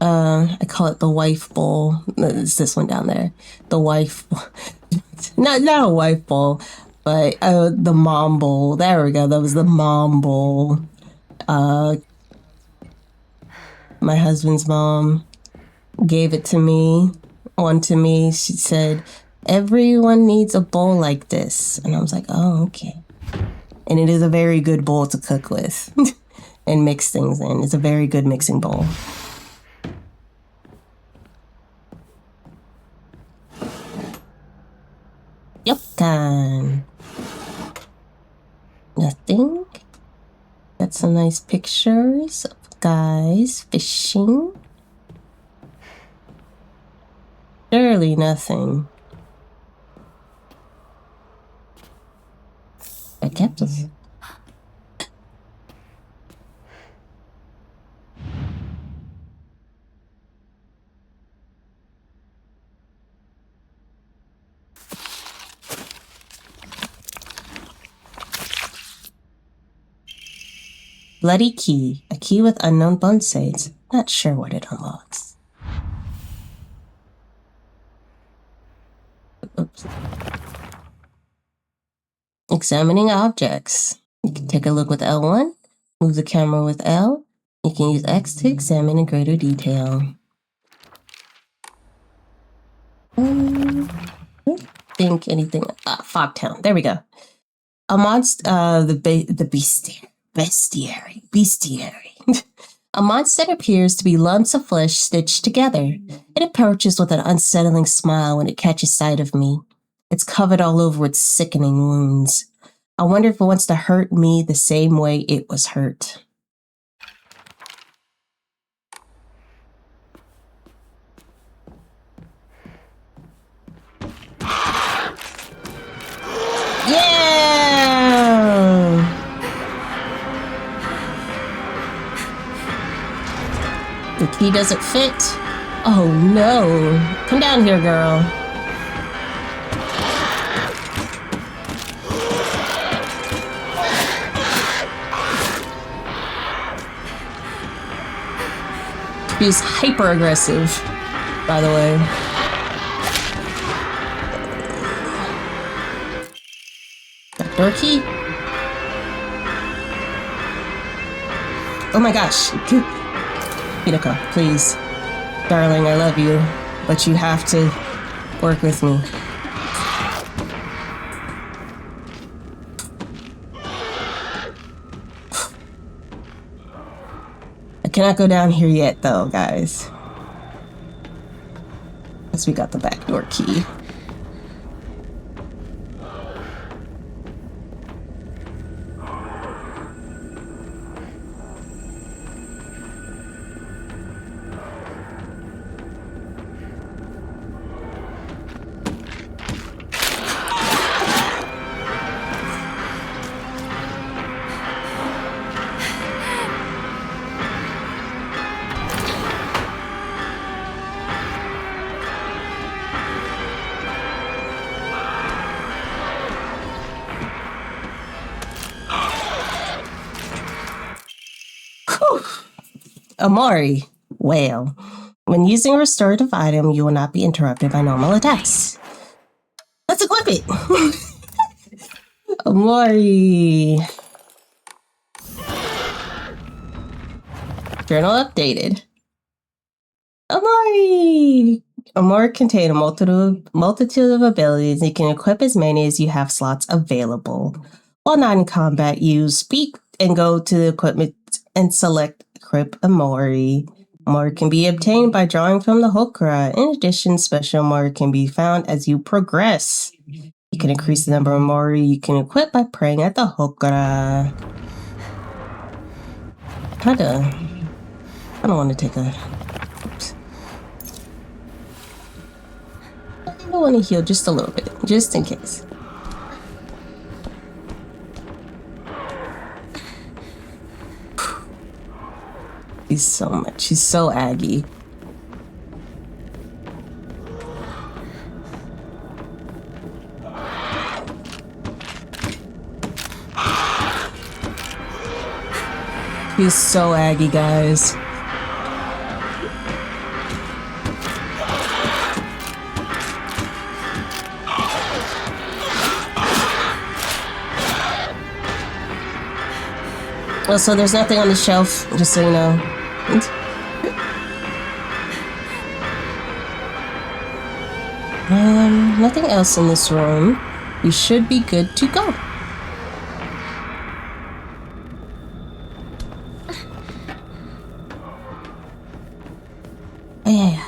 I call it the wife bowl. It's this one down there. The wife bowl. not a wife bowl, but the mom bowl. There we go. That was the mom bowl. My husband's mom gave it to me. One to me. She said, everyone needs a bowl like this. And I was like, oh, okay. And it is a very good bowl to cook with and mix things in. It's a very good mixing bowl. Yep, time. Nothing. Got some nice pictures of guys fishing. Surely nothing. I kept us. Bloody key. A key with unknown bonsaids. Not sure what it unlocks. Oops. Examining objects. You can take a look with L1. Move the camera with L. You can use X to examine in greater detail. I don't think anything. Fogtown. There we go. Amongst the bestiary. A monster appears to be lumps of flesh stitched together. It approaches with an unsettling smile when it catches sight of me. It's covered all over with sickening wounds. I wonder if it wants to hurt me the same way it was hurt. Yeah! The key doesn't fit. Oh no. Come down here, girl. He's hyper aggressive, by the way. That door key? Oh my gosh. Hinako, please. Darling, I love you, but you have to work with me. I cannot go down here yet, though, guys. Because we got the back door key. Amori, whale. When using a restorative item, you will not be interrupted by normal attacks. Let's equip it! Amori. Journal updated. Amori! Amori contain a multitude of abilities. You can equip as many as you have slots available. While not in combat, use speak and go to the equipment and select equip Amori. Amori can be obtained by drawing from the Hokura. In addition, special Amori can be found as you progress. You can increase the number of Amori you can equip by praying at the Hokura. I don't want to take a... Oops. want to heal just a little bit, just in case. He's so much. He's so aggy. He's so aggy, guys. Oh, so there's nothing on the shelf, just so you know. Nothing else in this room. We should be good to go. Oh, yeah.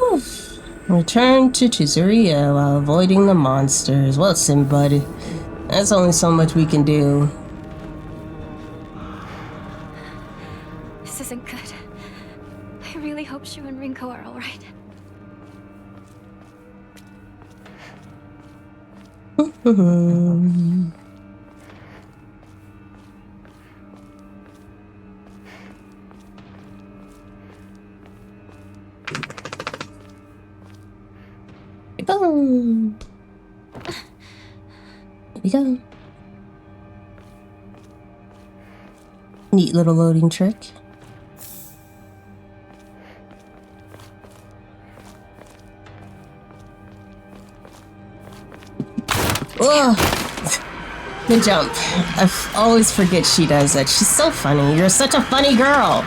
Oof. Return to Chizuria while avoiding the monsters. Well, sim buddy. That's only so much we can do. This isn't good. I really hope Shu and Rinko are alright. Boom. Here we go. Neat little loading trick. Ugh. The jump. Always forget she does that. She's so funny. You're such a funny girl.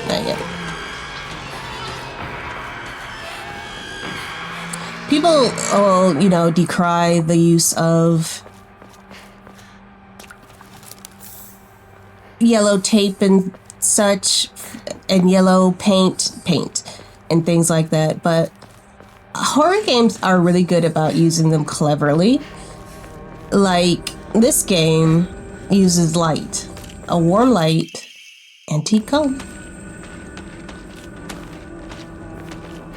Not yet. People, you know, decry the use of yellow tape and such, and yellow paint, and things like that. But horror games are really good about using them cleverly. Like, this game uses light, a warm light, antique comb.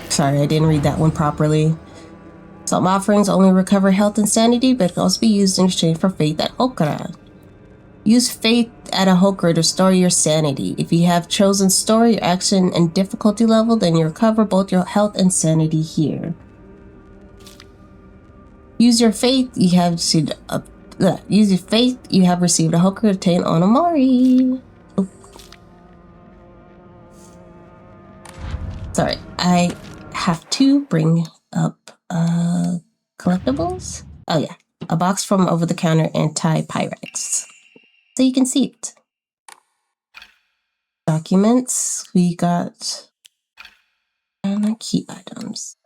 Sorry, I didn't read that one properly. Some offerings only recover health and sanity, but can also be used in exchange for faith at Hokura. Use faith at a Hokura to store your sanity. If you have chosen story, your action, and difficulty level, then you recover both your health and sanity here. Use your faith, you have received a Hokura to obtain Onomori. Oh. Sorry, I have to bring up collectibles. Oh yeah, a box from over-the-counter anti-Pyrex, so you can see it. Documents, we got key items.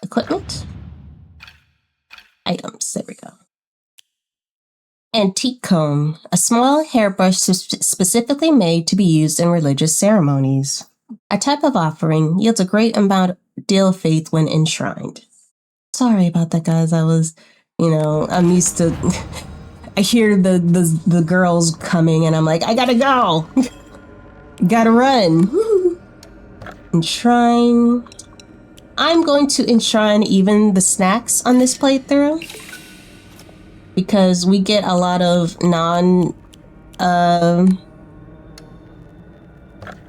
Equipment, items, there we go. Antique comb, a small hairbrush specifically made to be used in religious ceremonies. A type of offering yields a great amount deal of faith when enshrined. Sorry about that, guys. I was, you know, I'm used to. I hear the girls coming, and I'm like, I gotta go. Gotta run. Enshrine. I'm going to enshrine even the snacks on this playthrough because we get a lot of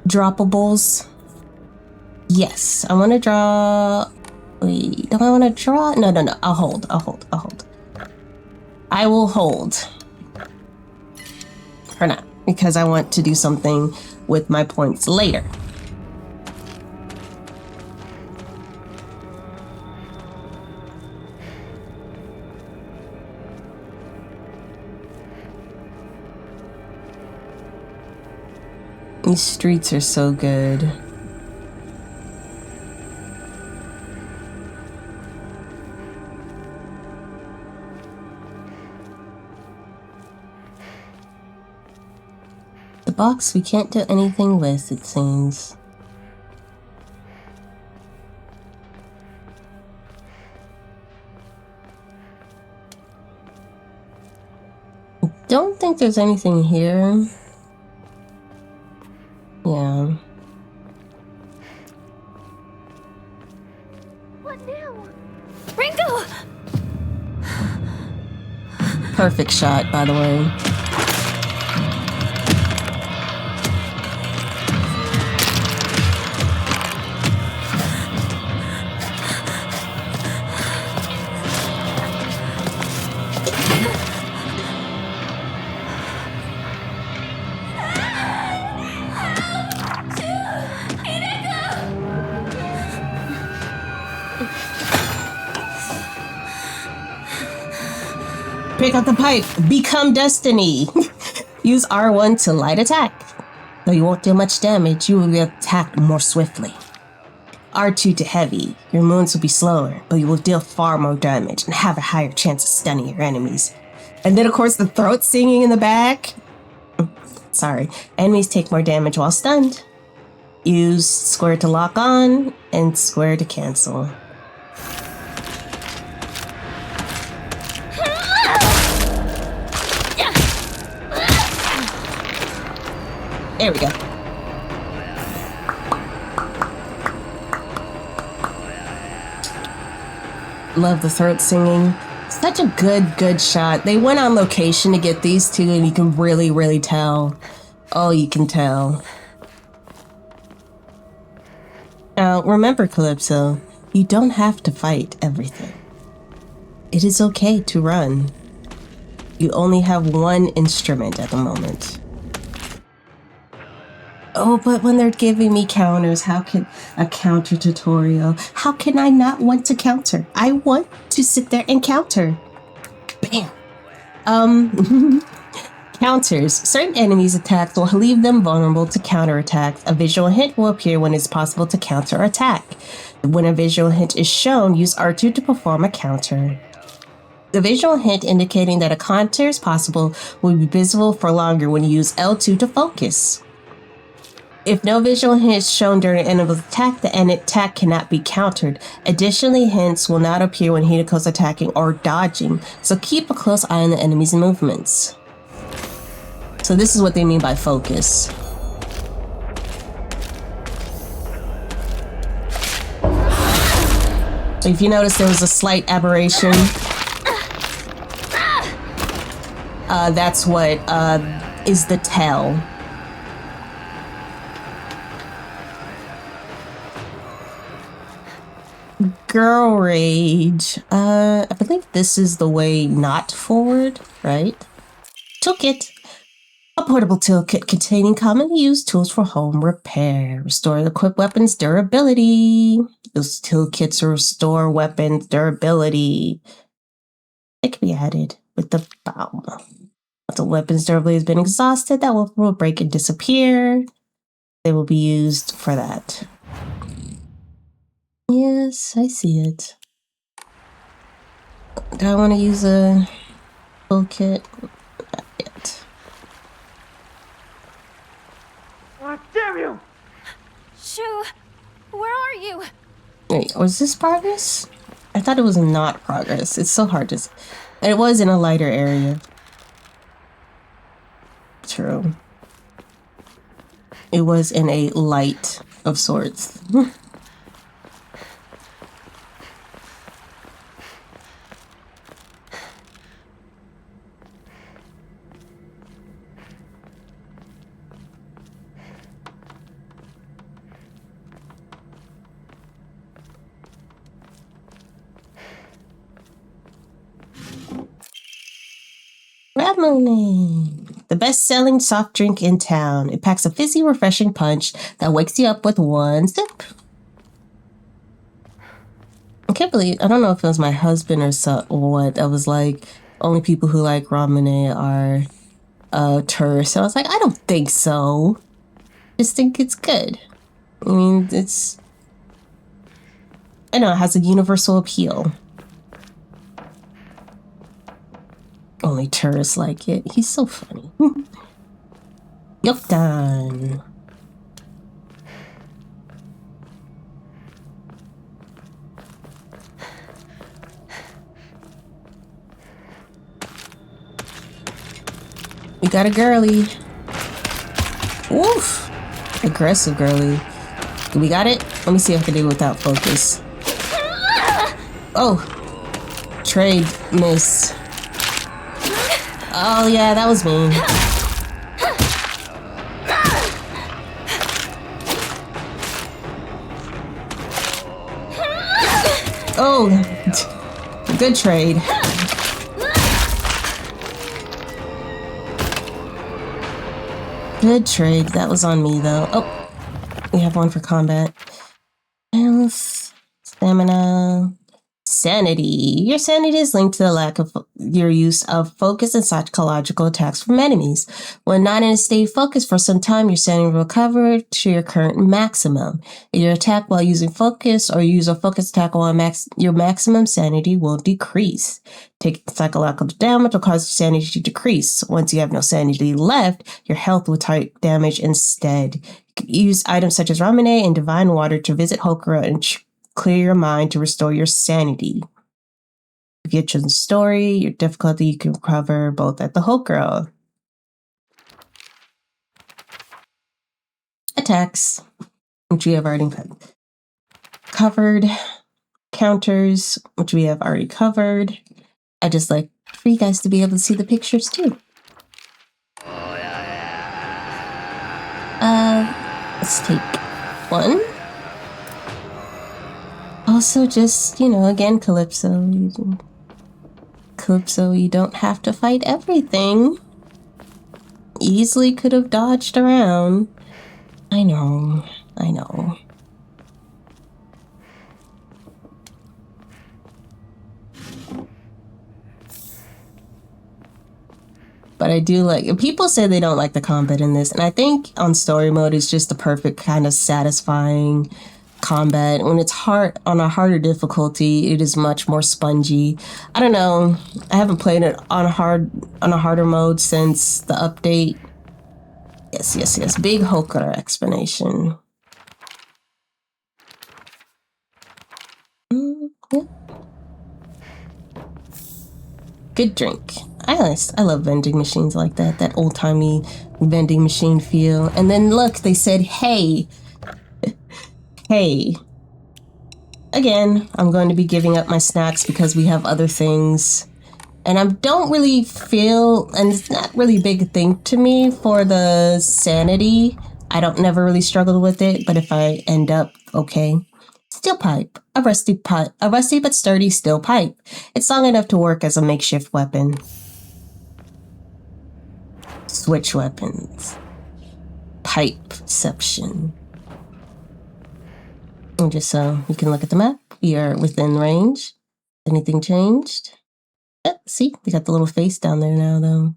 droppables. Yes, I want to draw. Wait, do I want to draw? No. I'll hold. I will hold for now because I want to do something with my points later. These streets are so good. box we can't do anything with, it seems. Don't think there's anything here. Yeah. What now? Ringo! Perfect shot, by the way. Pick up the pipe. Become Destiny. Use R1 to light attack. Though you won't deal much damage, you will be attacked more swiftly. R2 to heavy. Your wounds will be slower, but you will deal far more damage and have a higher chance of stunning your enemies. And then, of course, the throat singing in the back. Sorry. Enemies take more damage while stunned. Use square to lock on and square to cancel. There we go. Love the throat singing. Such a good shot. They went on location to get these two, and you can really tell. Oh, you can tell. Now, remember, Calypso, you don't have to fight everything. It is okay to run. You only have one instrument at the moment. Oh, but when they're giving me counters, how can a counter tutorial? How can I not want to counter? I want to sit there and counter. Bam. Counters. Certain enemies' attacks will leave them vulnerable to counterattacks. A visual hint will appear when it's possible to counter attack. When a visual hint is shown, use R2 to perform a counter. The visual hint indicating that a counter is possible will be visible for longer when you use L2 to focus. If no visual hint is shown during an enemy's attack, the end attack cannot be countered. Additionally, hints will not appear when Hinako's attacking or dodging, so keep a close eye on the enemy's movements. So this is what they mean by focus. So if you notice there was a slight aberration, that's what is the tell. Girl rage. I believe this is the way not forward, right? Toolkit. A portable toolkit containing commonly used tools for home repair. Restore the equipped weapons durability. Those toolkits restore weapons durability. It can be added with the bomb. Once the weapon's durability has been exhausted, that will break and disappear. They will be used for that. Yes, I see it. Do I want to use a toolkit? Not yet. Oh, damn you! Shu, where are you? Wait, was this progress? I thought it was not progress. It's so hard to... It was in a lighter area. True. It was in a light of sorts. Lemonade, the best-selling soft drink in town. It packs a fizzy, refreshing punch that wakes you up with one sip. I can't believe, I don't know if it was my husband or what. I was like, only people who like lemonade are tourists. So I was like, I don't think so. Just think it's good. I mean, I know, it has a universal appeal. Only tourists like it. He's so funny. Yoktan. We got a girly. Woof. Aggressive girly. We got it? Let me see if I can do it without focus. Oh. Trade miss. Oh yeah, that was mean. Oh. Good trade. Good trade. That was on me, though. Oh, we have one for combat. Health, stamina, sanity. Your sanity is linked to the lack of your use of focus and psychological attacks from enemies. When not in a state of focus for some time, your sanity will recover to your current maximum. If you attack while using focus or use a focus attack while your maximum sanity will decrease. Taking psychological damage will cause your sanity to decrease. Once you have no sanity left, your health will take damage instead. You can use items such as Ramune and Divine Water to visit Hokura and clear your mind to restore your sanity. If you get chosen story, your difficulty you can recover both at the Hokura. Attacks, which we have already covered. Counters, which we have already covered. I just like for you guys to be able to see the pictures too. Let's take one. Also, just, you know, again, Calypso. Calypso, you don't have to fight everything. Easily could have dodged around. I know. But I do like, people say they don't like the combat in this, and I think on story mode it's just the perfect kind of satisfying combat. When it's hard on a harder difficulty, it is much more spongy. I don't know. I haven't played it on a harder mode since the update. Yes. Big Hokura explanation. Yeah. Good drink. I love vending machines like that. That old-timey vending machine feel. And then look, they said, hey. Hey. Again, I'm going to be giving up my snacks because we have other things. And I don't really feel, and it's not really a big thing to me for the sanity. I don't never really struggle with it, but if I end up okay. Steel pipe. A rusty but sturdy steel pipe. It's long enough to work as a makeshift weapon. Switch weapons. Pipeception. And just so you can look at the map, we are within range. Anything changed? See, they got the little face down there now, though.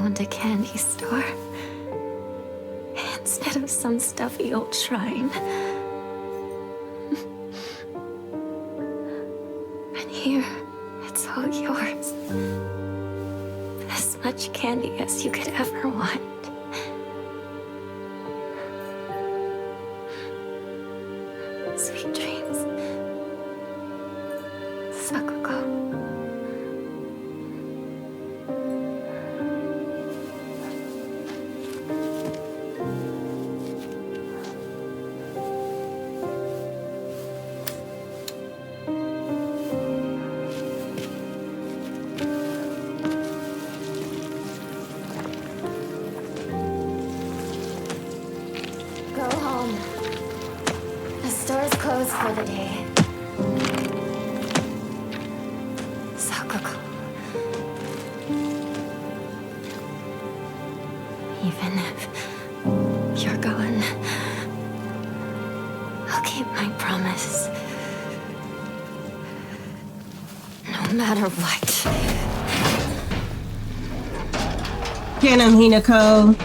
found a candy store instead of some stuffy old shrine. And here, it's all yours. As much candy as you could ever want. Sweet dreams. Sakuko. Go home. The store's closed for the day. Sakuko. Even if you're gone, I'll keep my promise. No matter what. Get him, Hinako.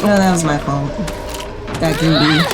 Well, that was my fault. Got greedy.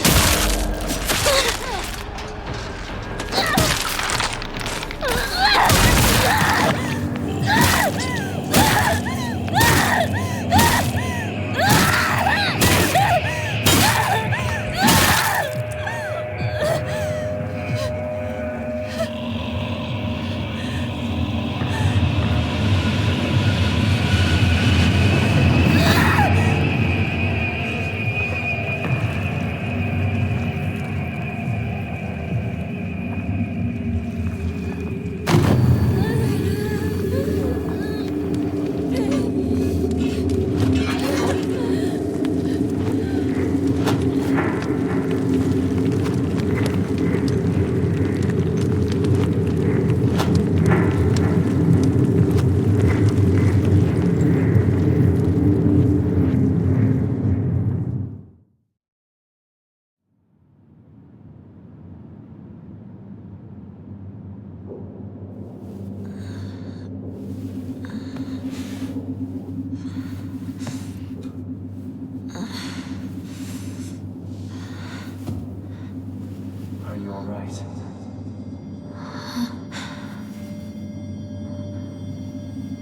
Are you all right?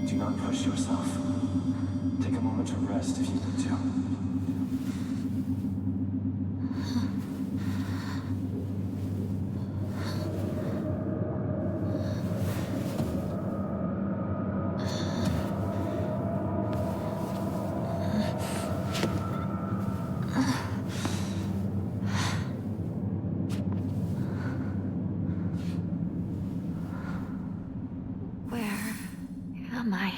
Do not push yourself. Take a moment to rest if you need to. Where am I?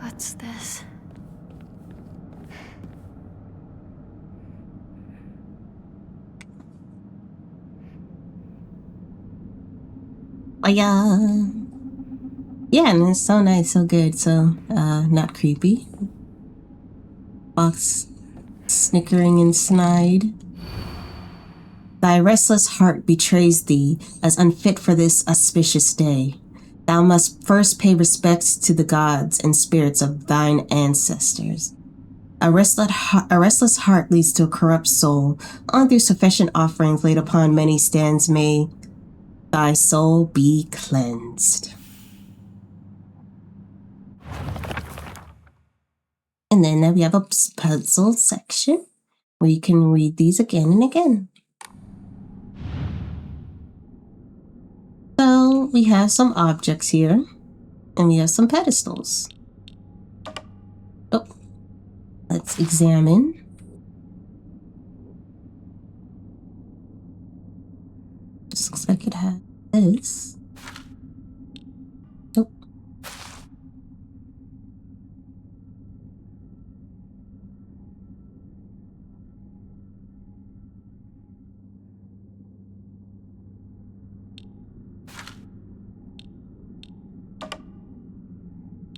What's this? Yeah, and it's so nice, so good, so not creepy. Fox snickering and snide. Thy restless heart betrays thee as unfit for this auspicious day. Thou must first pay respects to the gods and spirits of thine ancestors. A restless heart leads to a corrupt soul. On through sufficient offerings laid upon many stands may thy soul be cleansed. And then we have a puzzle section. We can read these again and again. So we have some objects here, and we have some pedestals. Oh, let's examine. This looks like it has this. Nope.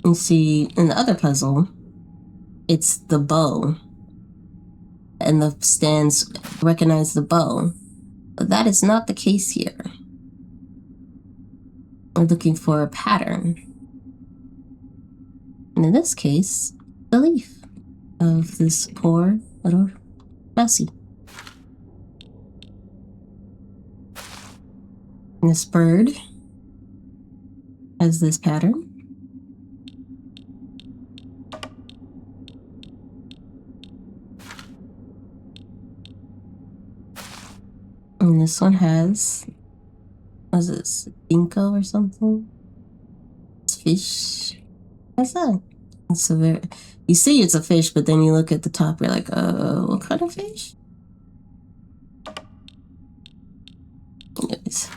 You see, in the other puzzle, it's the bow. And the stands recognize the bow. But that is not the case here. We're looking for a pattern. And in this case, the leaf of this poor little mousie. And this bird has this pattern. And this one has, what is this, ginkgo or something? It's fish. What's that? It's a very, you see it's a fish, but then you look at the top, you're like, what kind of fish? Anyways.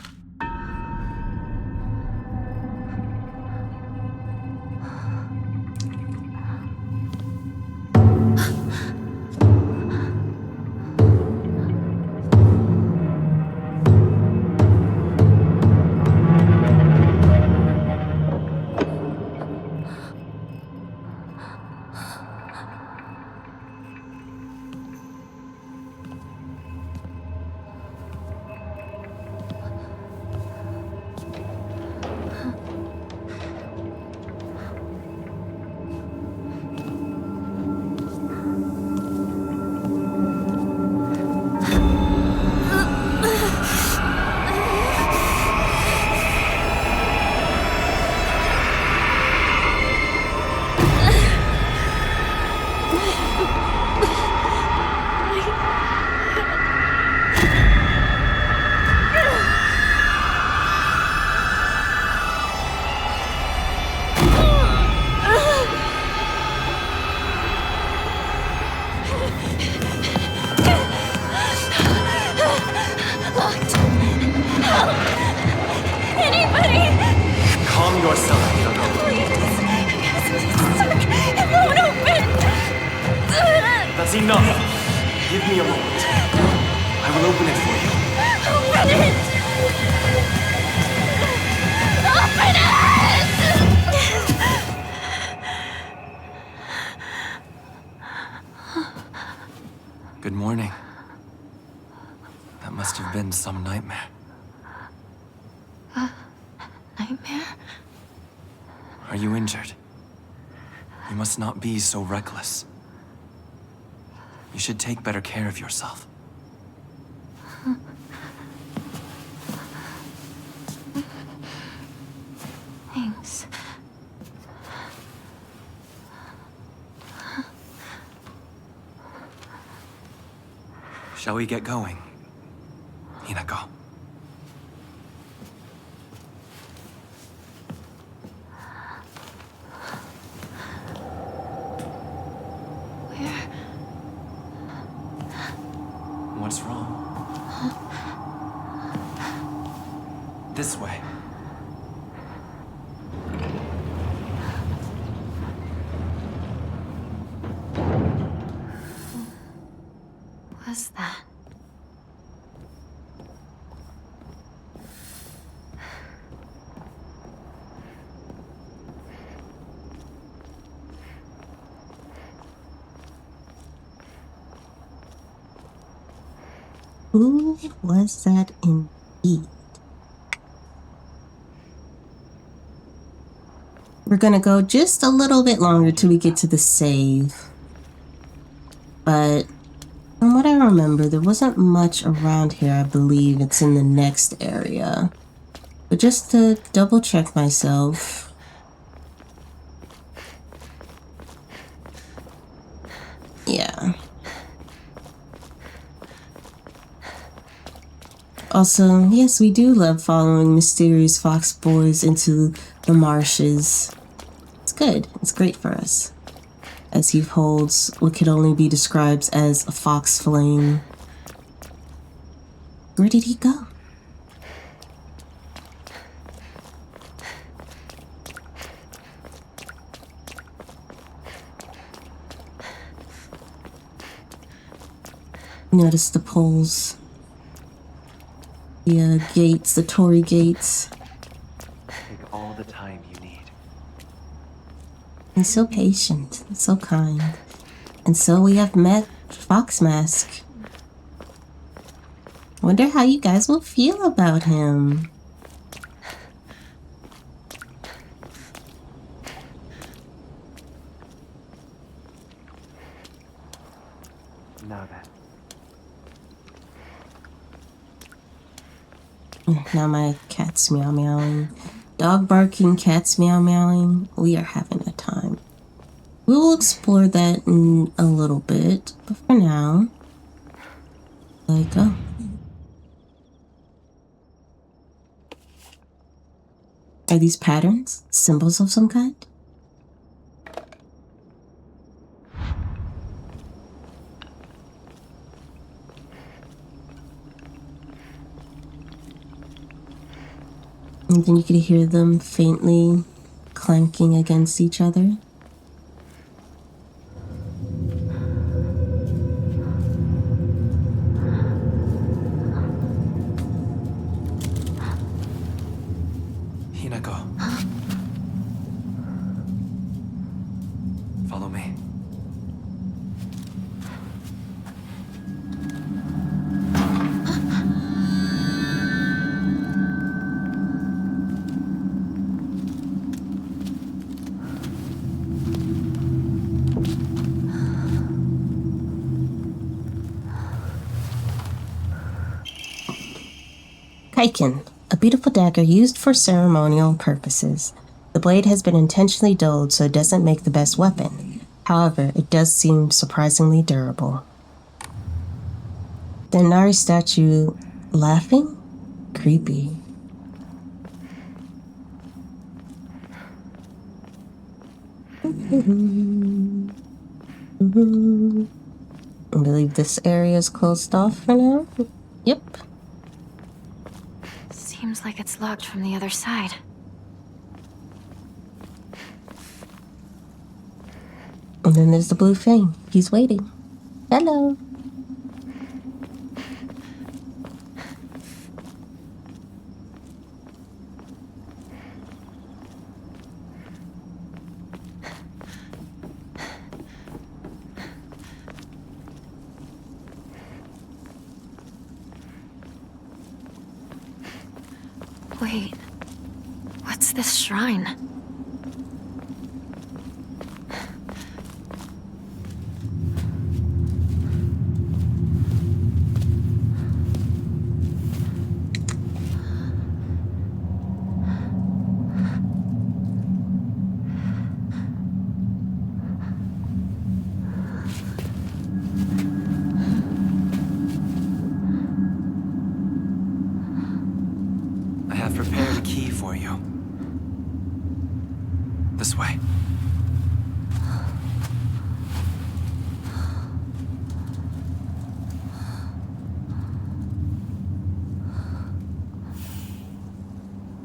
That's enough. Give me a moment. I will open it for you. Open it! Open it! Good morning. That must have been some nightmare. Nightmare? Are you injured? You must not be so reckless. You should take better care of yourself. Thanks. Shall we get going? Hinako. What's wrong? This way. What's that? Who was that indeed? We're gonna go just a little bit longer till we get to the save. But from what I remember, there wasn't much around here. I believe it's in the next area. But just to double check myself. Yeah. Also, yes, we do love following mysterious fox boys into the marshes. It's good. It's great for us. As he holds what could only be described as a fox flame. Where did he go? Notice the poles. The gates, the Tory gates. Take all the time you need. He's so patient, so kind. And so we have met Fox Mask. Wonder how you guys will feel about him. Now then. Now my cat's meow meowing. Dog barking, cats meow meowing. We are having a time. We will explore that in a little bit, but for now, there you go. Are these patterns symbols of some kind? And then you could hear them faintly clanking against each other. Hinako. Follow me. Kaiken, a beautiful dagger used for ceremonial purposes. The blade has been intentionally dulled so it doesn't make the best weapon. However, it does seem surprisingly durable. The Inari statue laughing? Creepy. I believe this area is closed off for now. Yep. Seems like it's locked from the other side. And then there's the blue fang. He's waiting. Hello. Wait, what's this shrine? I have prepared a key for you. This way.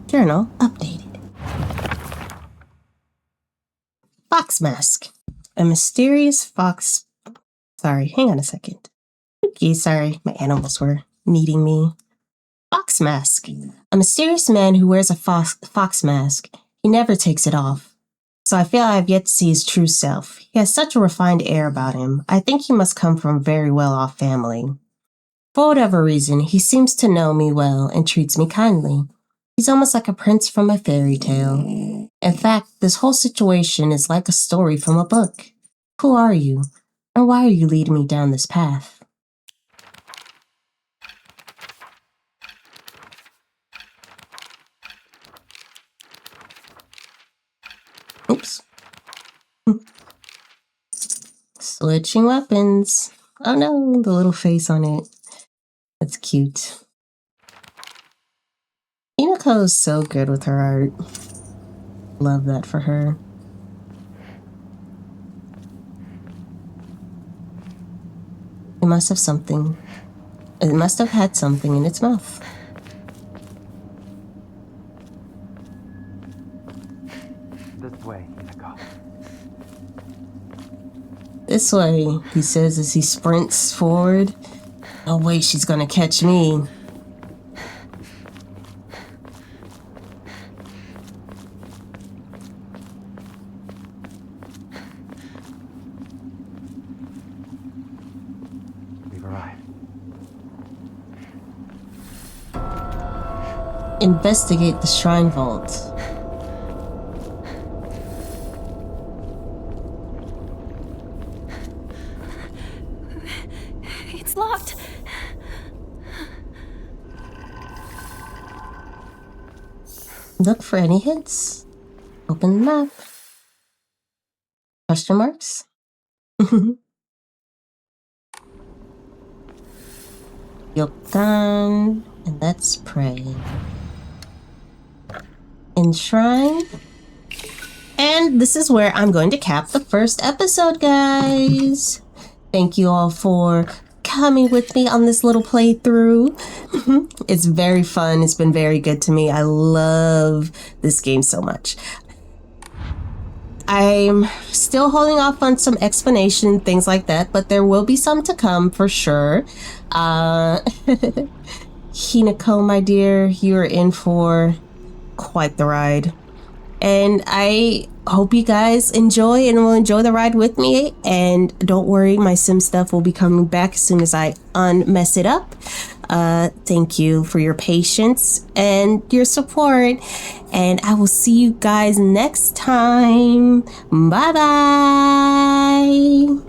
Journal updated. Fox Mask. A mysterious fox. Sorry, hang on a second. Okay, sorry, my animals were needing me. Fox Mask. A mysterious man who wears a fox mask. He never takes it off. So I feel I have yet to see his true self. He has such a refined air about him. I think he must come from a very well-off family. For whatever reason, he seems to know me well and treats me kindly. He's almost like a prince from a fairy tale. In fact, this whole situation is like a story from a book. Who are you? And why are you leading me down this path? Oops. Switching weapons. Oh no, the little face on it. That's cute. Hinako's so good with her art. Love that for her. It must have something. It must have had something in its mouth. This way, Hinako. This way, he says as he sprints forward. No way she's gonna catch me. We've arrived. Investigate the shrine vault. It's locked. Look for any hints. Open the map. Question marks? Yoktan, and let's pray. Enshrine. And this is where I'm going to cap the first episode, guys. Thank you all for coming with me on this little playthrough. It's very fun. It's been very good to me. I love this game so much. I'm still holding off on some explanation, things like that, but there will be some to come for sure. Hinako, my dear, you're in for quite the ride. And I hope you guys enjoy and will enjoy the ride with me. And don't worry, my sim stuff will be coming back as soon as I unmess it up. Thank you for your patience and your support. And I will see you guys next time. Bye bye.